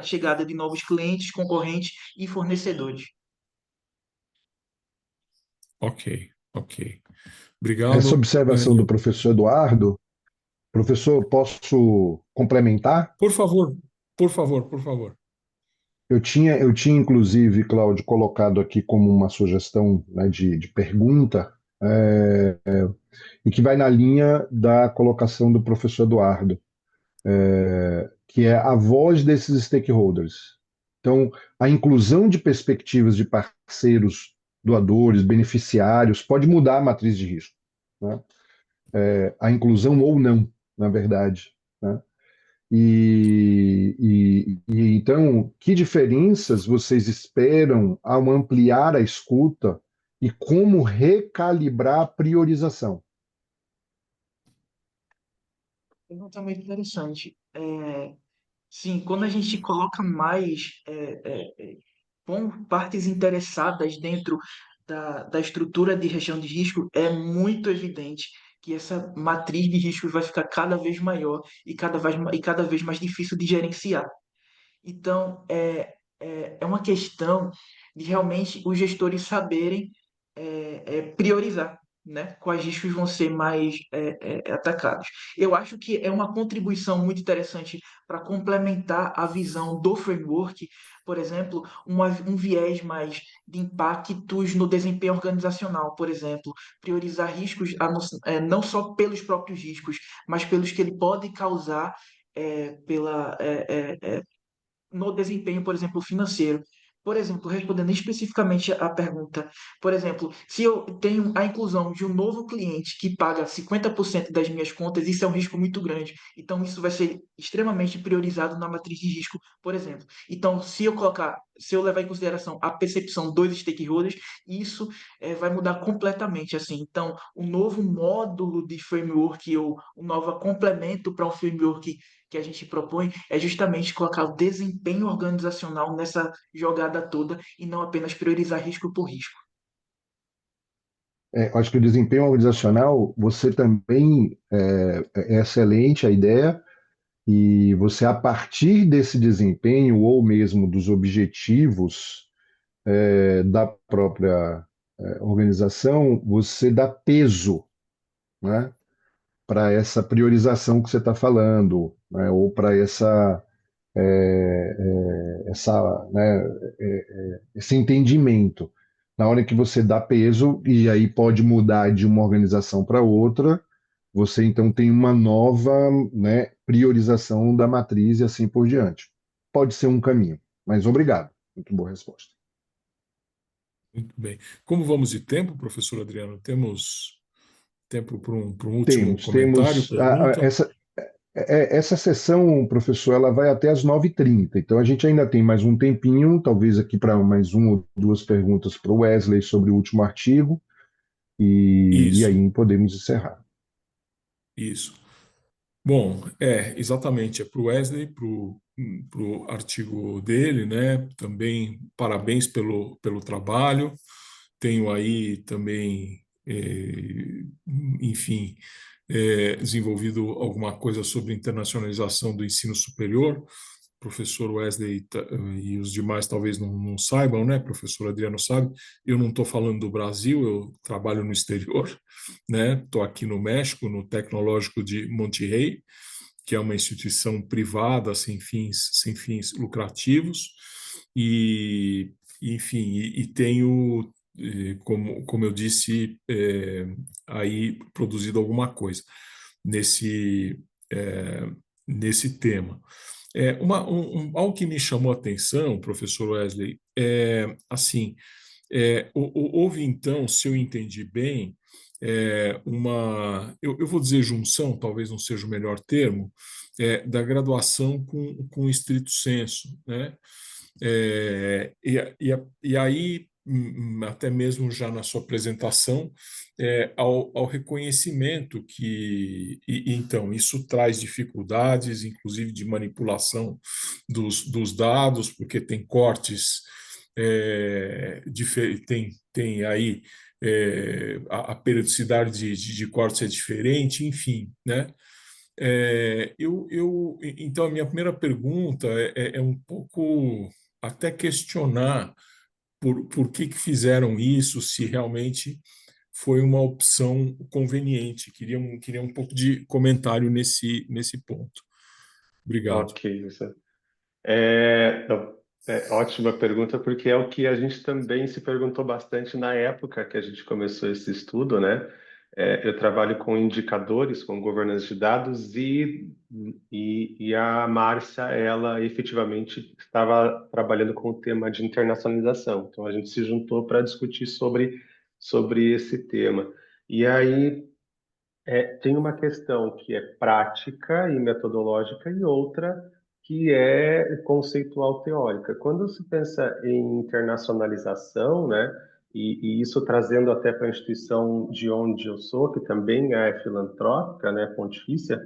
chegada de novos clientes, concorrentes e fornecedores. Ok, ok. Essa Obrigado. observação do professor Eduardo, professor, posso complementar? Por favor, por favor, por favor. Eu tinha inclusive, Cláudio, colocado aqui como uma sugestão, né, de pergunta, e que vai na linha da colocação do professor Eduardo, que é a voz desses stakeholders. Então, a inclusão de perspectivas de parceiros, doadores, beneficiários, pode mudar a matriz de risco, né? A inclusão ou não, na verdade, né? Então, que diferenças vocês esperam ao ampliar a escuta e como recalibrar a priorização? Pergunta muito interessante. Sim, quando a gente coloca mais com partes interessadas dentro da estrutura de gestão de risco, é muito evidente que essa matriz de riscos vai ficar cada vez maior e cada vez mais difícil de gerenciar. Então, é uma questão de realmente os gestores saberem priorizar, né? Quais riscos vão ser mais atacados. Eu acho que é uma contribuição muito interessante para complementar a visão do framework, por exemplo, um viés mais de impactos no desempenho organizacional, por exemplo, priorizar riscos não só pelos próprios riscos, mas pelos que ele pode causar pela no desempenho, por exemplo, financeiro. Por exemplo, respondendo especificamente à pergunta, por exemplo, se eu tenho a inclusão de um novo cliente que paga 50% das minhas contas, isso é um risco muito grande. Então, isso vai ser extremamente priorizado na matriz de risco, por exemplo. Então, se eu levar em consideração a percepção dos stakeholders, isso vai mudar completamente, assim. Então, o novo módulo de framework ou um novo complemento para um framework que a gente propõe é justamente colocar o desempenho organizacional nessa jogada toda e não apenas priorizar risco por risco. Acho que o desempenho organizacional, você também é excelente a ideia, e você, a partir desse desempenho ou mesmo dos objetivos da própria organização, você dá peso, né, para essa priorização que você está falando, né, ou para né, esse entendimento. Na hora que você dá peso, e aí pode mudar de uma organização para outra, você então tem uma nova, né, priorização da matriz e assim por diante. Pode ser um caminho, mas obrigado. Muito boa resposta. Muito bem. Como vamos de tempo, professor Adriano? Temos tempo para um último comentário, Temos pergunta? essa sessão, professor, ela vai até às 9h30. Então a gente ainda tem mais um tempinho, talvez aqui para mais uma ou duas perguntas para o Wesley sobre o último artigo, e Isso, aí podemos encerrar. isso. Bom, exatamente, é para o Wesley, para o artigo dele, né? Também parabéns pelo trabalho. Tenho aí também, enfim, desenvolvido alguma coisa sobre internacionalização do ensino superior. O professor Wesley e os demais talvez não saibam, né? O professor Adriano sabe. Eu não estou falando do Brasil, eu trabalho no exterior, né? Estou aqui no México, no Tecnológico de Monterrey, que é uma instituição privada sem fins lucrativos, e, enfim, e tenho, como eu disse, aí produzido alguma coisa nesse, é, nesse tema. Algo que me chamou a atenção, professor Wesley, assim, houve então, se eu entendi bem, eu vou dizer junção, talvez não seja o melhor termo, da graduação com estrito senso, né? E aí, até mesmo já na sua apresentação, ao reconhecimento então, isso traz dificuldades, inclusive de manipulação dos dados, porque tem cortes, tem aí a periodicidade de cortes é diferente, enfim, né? Então, a minha primeira pergunta é um pouco até questionar por que fizeram isso, se realmente foi uma opção conveniente. Queria um pouco de comentário nesse ponto. Obrigado. Ok, isso. Não, ótima pergunta, porque é o que a gente também se perguntou bastante na época que a gente começou esse estudo, né? Eu trabalho com indicadores, com governança de dados, e a Márcia, ela efetivamente estava trabalhando com o tema de internacionalização. Então, a gente se juntou para discutir sobre esse tema. E aí, tem uma questão que é prática e metodológica e outra que é conceitual teórica. Quando se pensa em internacionalização, né, e isso trazendo até para a instituição de onde eu sou, que também é filantrópica, né, pontifícia,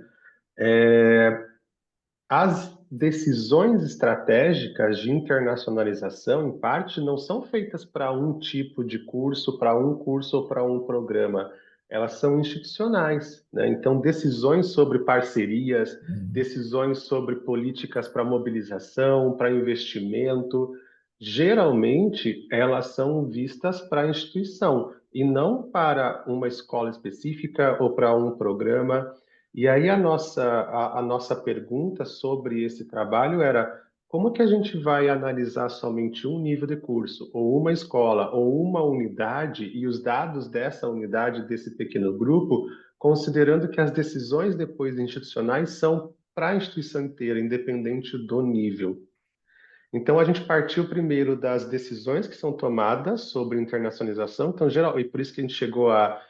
as decisões estratégicas de internacionalização, em parte, não são feitas para um tipo de curso, para um curso ou para um programa. Elas são institucionais, né? Então, decisões sobre parcerias, decisões sobre políticas para mobilização, para investimento, geralmente elas são vistas para a instituição e não para uma escola específica ou para um programa. E aí a nossa pergunta sobre esse trabalho era como que a gente vai analisar somente um nível de curso, ou uma escola, ou uma unidade, e os dados dessa unidade, desse pequeno grupo, considerando que as decisões depois institucionais são para a instituição inteira, independente do nível. Então, a gente partiu primeiro das decisões que são tomadas sobre internacionalização, então, geral, e por isso que a gente chegou a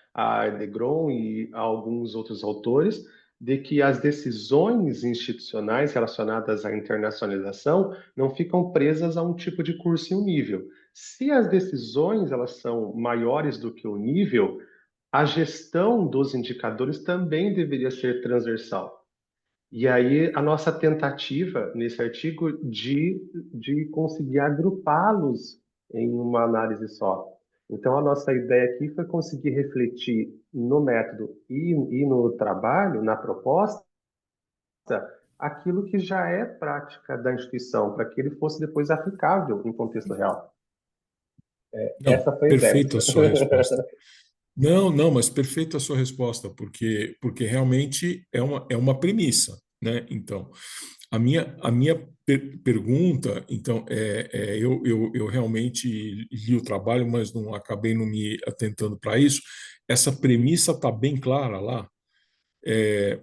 Degron e a alguns outros autores, de que as decisões institucionais relacionadas à internacionalização não ficam presas a um tipo de curso e um nível. Se as decisões elas são maiores do que o nível, a gestão dos indicadores também deveria ser transversal. E aí, a nossa tentativa nesse artigo de conseguir agrupá-los em uma análise só. Então, a nossa ideia aqui foi conseguir refletir no método e no trabalho, na proposta, aquilo que já é prática da instituição, para que ele fosse depois aplicável em contexto real. Não, Essa foi a ideia. perfeita a sua resposta. Não, mas perfeita a sua resposta, porque realmente é uma premissa, né? Então, a minha pergunta, então, eu realmente li o trabalho, mas não acabei não me atentando para isso. Essa premissa está bem clara lá,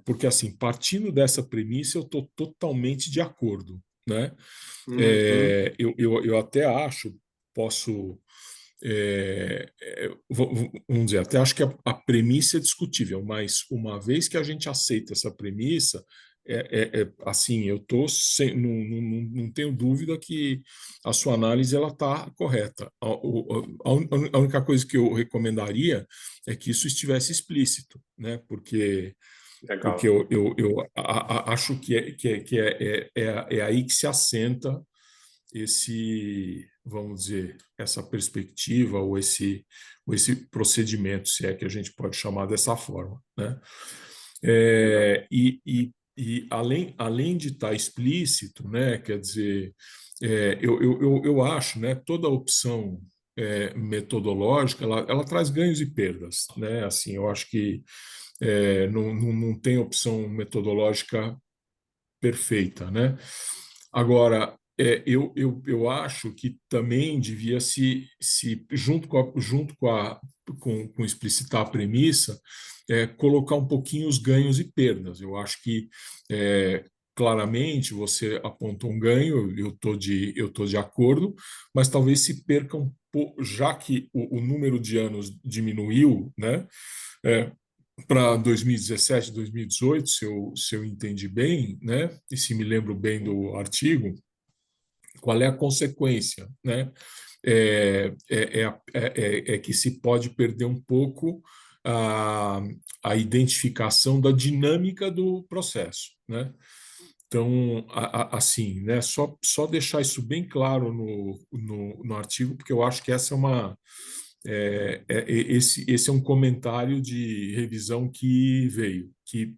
porque, assim, partindo dessa premissa, eu estou totalmente de acordo, né? Uhum. Eu até acho, posso, vamos dizer, até acho que a premissa é discutível, mas uma vez que a gente aceita essa premissa, assim, eu tô não tenho dúvida que a sua análise ela está correta. A única coisa que eu recomendaria é que isso estivesse explícito, né? Porque Legal. acho que é aí que se assenta vamos dizer, essa perspectiva ou esse procedimento, se é que a gente pode chamar dessa forma, né? Legal. E além de estar explícito, né? Quer dizer, eu acho, né? Toda opção metodológica, ela traz ganhos e perdas, né? Assim, eu acho que não tem opção metodológica perfeita, né? Agora, eu acho que também devia se com explicitar a premissa, colocar um pouquinho os ganhos e perdas. Eu acho que claramente você apontou um ganho, eu tô de acordo, mas talvez se perca um pouco, já que o número de anos diminuiu, né? É, para 2017, 2018, se eu entendi bem, né? E se me lembro bem do artigo, qual é a consequência, né? É que se pode perder um pouco a, a identificação da dinâmica do processo, né? Então, assim, né? Só deixar isso bem claro no artigo, porque eu acho que essa é uma esse é um comentário de revisão que veio, que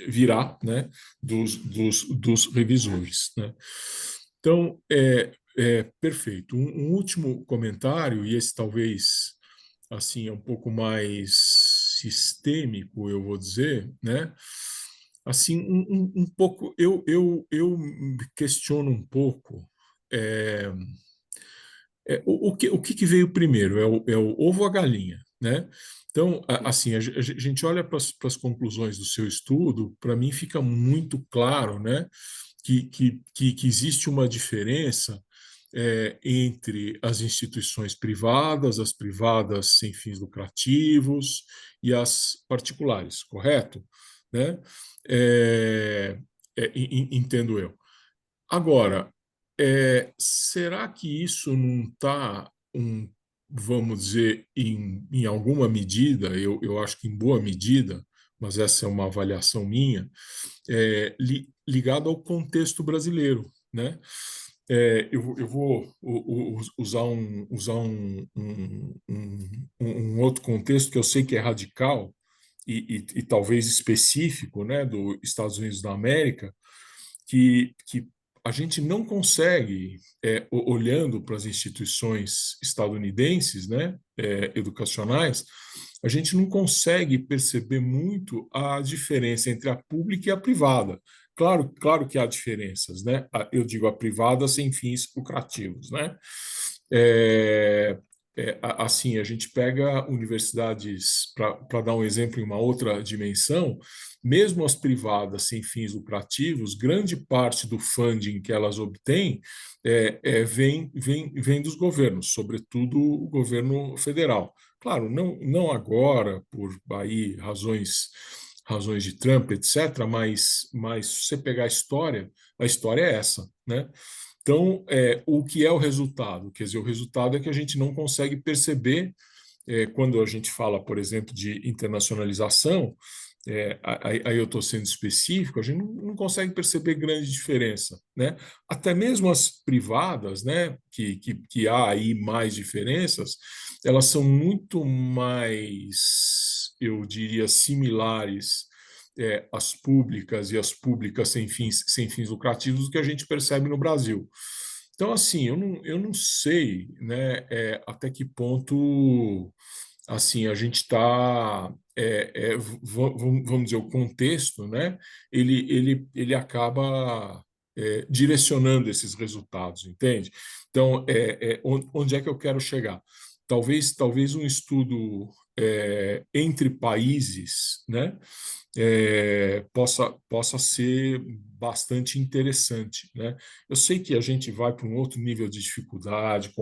virá, né, dos revisores, né? Então, perfeito. Um último comentário, e esse talvez assim é um pouco mais sistêmico, eu vou dizer, né? Assim, um pouco, eu questiono um pouco é, o que veio primeiro? É o ovo ou a galinha, né? Então, assim, a gente olha para as conclusões do seu estudo, para mim fica muito claro, né, que existe uma diferença entre as instituições privadas, as privadas sem fins lucrativos e as particulares, correto? Né? Entendo eu. Agora, será que isso não está, vamos dizer, em alguma medida, eu acho que em boa medida, mas essa é uma avaliação minha, ligado ao contexto brasileiro, né? Eu vou usar um outro contexto que eu sei que é radical e talvez específico, né, dos Estados Unidos da América, que a gente não consegue, olhando para as instituições estadunidenses, né, educacionais, a gente não consegue perceber muito a diferença entre a pública e a privada. Claro que há diferenças, né? Eu digo a privada sem fins lucrativos, né? É, assim, a gente pega universidades, para dar um exemplo em uma outra dimensão, mesmo as privadas sem fins lucrativos, grande parte do funding que elas obtêm vem dos governos, sobretudo o governo federal. Claro, não agora, por aí razões de Trump, etc., mas se você pegar a história é essa, né? Então, o que é o resultado? Quer dizer, o resultado é que a gente não consegue perceber, quando a gente fala, por exemplo, de internacionalização, aí eu estou sendo específico, a gente não consegue perceber grande diferença, né? Até mesmo as privadas, né, que há aí mais diferenças, elas são muito mais, eu diria, similares às públicas e às públicas sem fins lucrativos do que a gente percebe no Brasil. Então, assim, eu não sei, né, até que ponto assim a gente está vamos dizer, o contexto, né, ele acaba direcionando esses resultados, entende? Então, onde é que eu quero chegar? Talvez um estudo entre países, né, possa ser bastante interessante, né? Eu sei que a gente vai para um outro nível de dificuldade,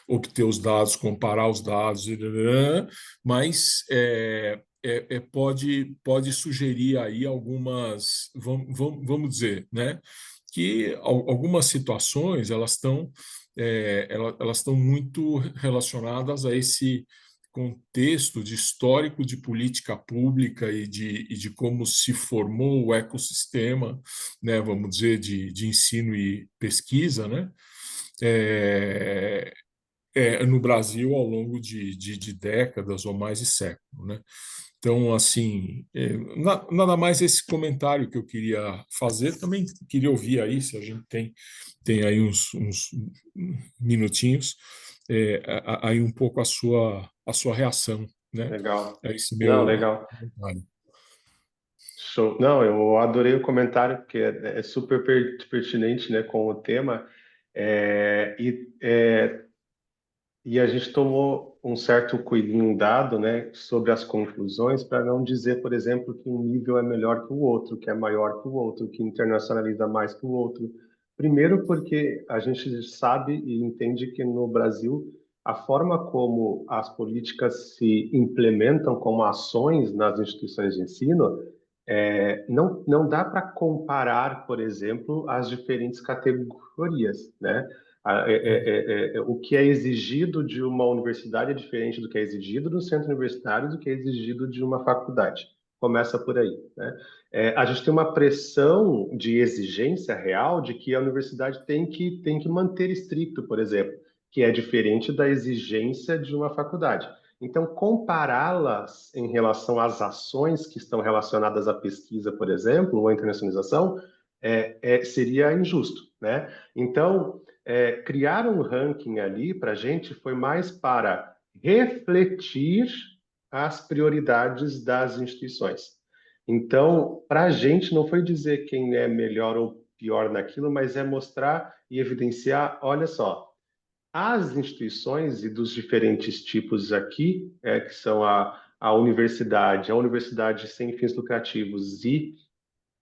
obter os dados, comparar os dados, mas pode sugerir aí algumas, vamos dizer, né, que algumas situações elas estão muito relacionadas a esse contexto de histórico de política pública e de como se formou o ecossistema, né, vamos dizer, de ensino e pesquisa, né, é, no Brasil ao longo de décadas ou mais de século, né? Então, assim, nada mais esse comentário que eu queria fazer. Também queria ouvir aí, se a gente tem aí uns minutinhos, aí um pouco a sua reação, né? Legal. A esse Não, meu legal. comentário. Show. Não, eu adorei o comentário, porque é super pertinente, né, com o tema. É, e, é, e a gente tomou um certo cuidado, né, sobre as conclusões, para não dizer, por exemplo, que um nível é melhor que o outro, que é maior que o outro, que internacionaliza mais que o outro. Primeiro, porque a gente sabe e entende que no Brasil a forma como as políticas se implementam como ações nas instituições de ensino não dá para comparar, por exemplo, as diferentes categorias, né? O que é exigido de uma universidade é diferente do que é exigido do centro universitário, do que é exigido de uma faculdade. Começa por aí, né? A gente tem uma pressão de exigência real de que a universidade tem que manter estricto, por exemplo, que é diferente da exigência de uma faculdade. Então, compará-las em relação às ações que estão relacionadas à pesquisa, por exemplo, ou à internacionalização, seria injusto, né? Então, criar um ranking ali para a gente foi mais para refletir as prioridades das instituições. Então, para a gente não foi dizer quem é melhor ou pior naquilo, mas é mostrar e evidenciar, olha só, as instituições e dos diferentes tipos aqui, que são a universidade sem fins lucrativos e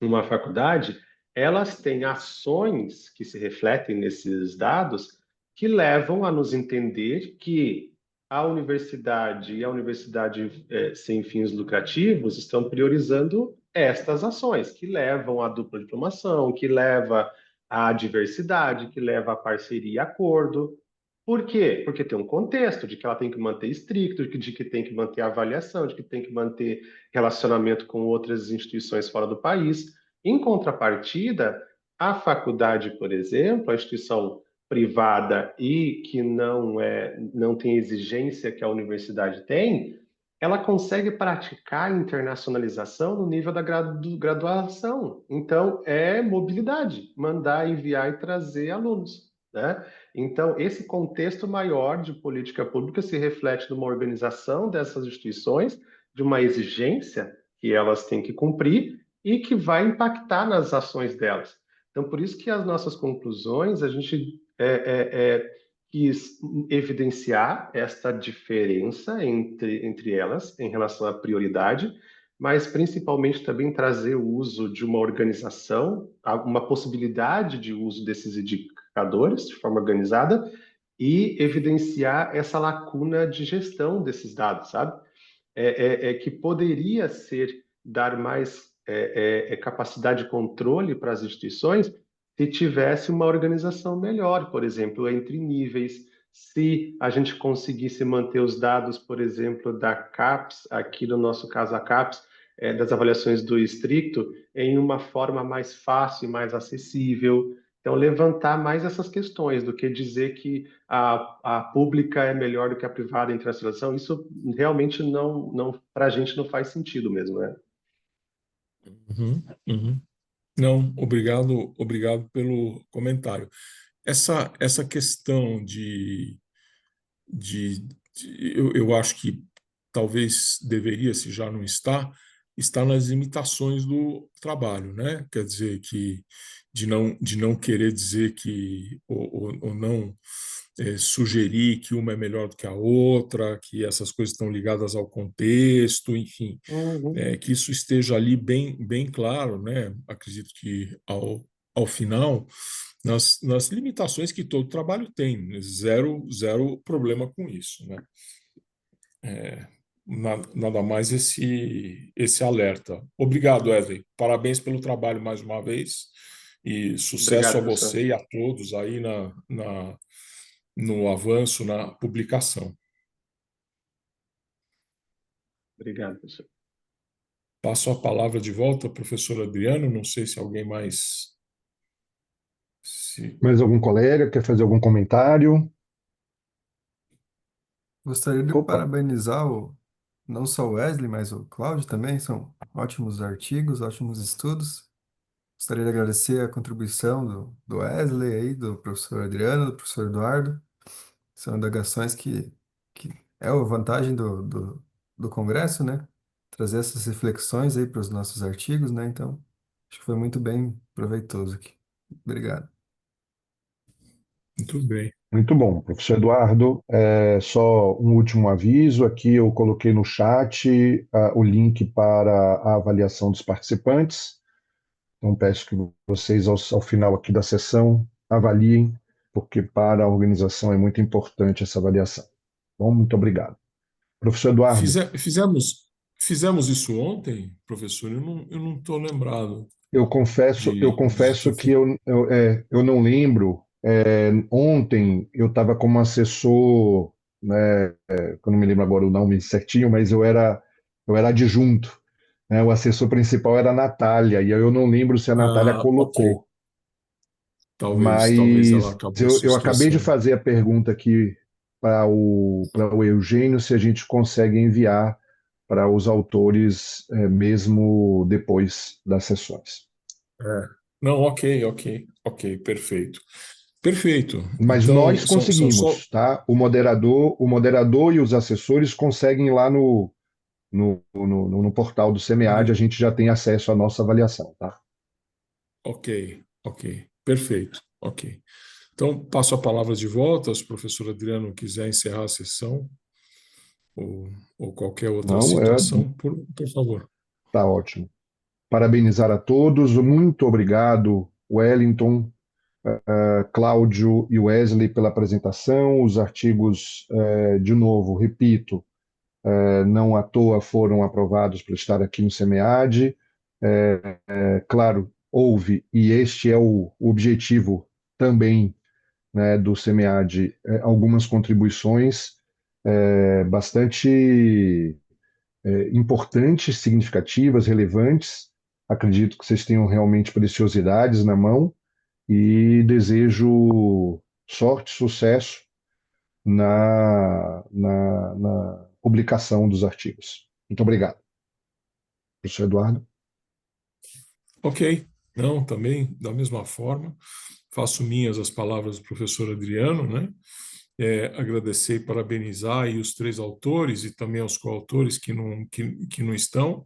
uma faculdade, elas têm ações que se refletem nesses dados que levam a nos entender que a universidade e a universidade sem fins lucrativos estão priorizando estas ações, que levam à dupla diplomação, que leva à diversidade, que leva à parceria e acordo. Por quê? Porque tem um contexto de que ela tem que manter estricto, de que tem que manter avaliação, de que tem que manter relacionamento com outras instituições fora do país. Em contrapartida, a faculdade, por exemplo, a instituição privada e que não tem exigência que a universidade tem, ela consegue praticar a internacionalização no nível da graduação. Então, é mobilidade, mandar, enviar e trazer alunos, né? Então, esse contexto maior de política pública se reflete numa organização dessas instituições, de uma exigência que elas têm que cumprir e que vai impactar nas ações delas. Então, por isso que as nossas conclusões, a gente quis evidenciar esta diferença entre elas em relação à prioridade, mas principalmente também trazer o uso de uma organização, uma possibilidade de uso desses indicadores de forma organizada e evidenciar essa lacuna de gestão desses dados, sabe? Que poderia ser dar mais capacidade de controle para as instituições se tivesse uma organização melhor, por exemplo, entre níveis, se a gente conseguisse manter os dados, por exemplo, da CAPES, aqui no nosso caso a CAPES, das avaliações do estricto, em uma forma mais fácil e mais acessível. Então, levantar mais essas questões do que dizer que a pública é melhor do que a privada em translação, isso realmente não para a gente não faz sentido mesmo, né? Uhum, uhum. Não, obrigado pelo comentário. Essa questão eu acho que talvez deveria, se já não está nas limitações do trabalho, né? Quer dizer que de não querer dizer que ou não sugerir que uma é melhor do que a outra, que essas coisas estão ligadas ao contexto, enfim, que isso esteja ali bem claro, né? Acredito que ao final, nas limitações que todo trabalho tem, zero problema com isso, né? Nada mais esse alerta. Obrigado, Wesley. Parabéns pelo trabalho mais uma vez e sucesso Obrigado, a professor. você e a todos aí no avanço, na publicação. Obrigado, professor. Passo a palavra de volta ao professor Adriano. Não sei se alguém mais. Mais algum colega quer fazer algum comentário? Gostaria de Opa, parabenizar não só o Wesley, mas o Cláudio também. São ótimos artigos, ótimos estudos. Gostaria de agradecer a contribuição do Wesley, aí, do professor Adriano, do professor Eduardo. São indagações que é a vantagem do Congresso, né? Trazer essas reflexões aí para os nossos artigos, né? Então, acho que foi muito bem proveitoso aqui. Obrigado. Muito bem. muito bom. Professor Eduardo, só um último aviso. Aqui eu coloquei no chat o link para a avaliação dos participantes. Então, peço que vocês, ao final aqui da sessão, avaliem, porque para a organização é muito importante essa avaliação. Bom, muito obrigado. Professor Eduardo, Fizemos isso ontem, professor? Eu não estou lembrado eu de confesso ter que feito. eu não lembro. Ontem eu estava como assessor, né, que eu não me lembro agora o nome certinho, mas eu era adjunto, né, o assessor principal era a Natália, e eu não lembro se a Natália Ah, ok. colocou, Talvez ela mas acabou se eu acabei de esquecendo. fazer a pergunta aqui para o Eugênio se a gente consegue enviar para os autores mesmo depois das sessões. É. Não, ok, perfeito. Perfeito. Mas Então, nós são só. conseguimos, tá? O moderador e os assessores conseguem lá no portal do SEMEAD, a no- gente já tem acesso à nossa avaliação, tá? Ok, perfeito, ok. Então, passo a palavra de volta, se o professor Adriano quiser encerrar a sessão, ou qualquer outra Não, situação, por favor. tá ótimo. Parabenizar a todos, muito obrigado, Wellington, Cláudio e Wesley pela apresentação. Os artigos, de novo, repito, não à toa foram aprovados para estar aqui no SEMEAD. Claro, houve, e este é o objetivo também, né, do SEMEAD, algumas contribuições bastante importantes, significativas, relevantes. Acredito que vocês tenham realmente preciosidades na mão e desejo sorte, sucesso na publicação dos artigos. Muito obrigado. Professor Eduardo. Ok, não, também da mesma forma, faço minhas as palavras do professor Adriano, né? Agradecer e parabenizar aí os três autores e também aos coautores que não estão,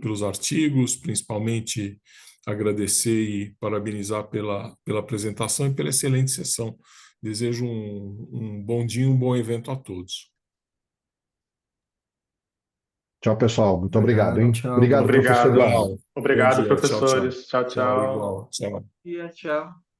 pelos artigos, principalmente agradecer e parabenizar pela apresentação e pela excelente sessão. Desejo um bom dia, um bom evento a todos. Tchau, pessoal. Muito obrigado, Obrigado, hein? tchau, boa Obrigado, noite. professor Obrigado. Eduardo. Tchau, bom Obrigado, dia, tchau, tchau. professores. Tchau, Tchau, tchau. igual, tchau. E tchau.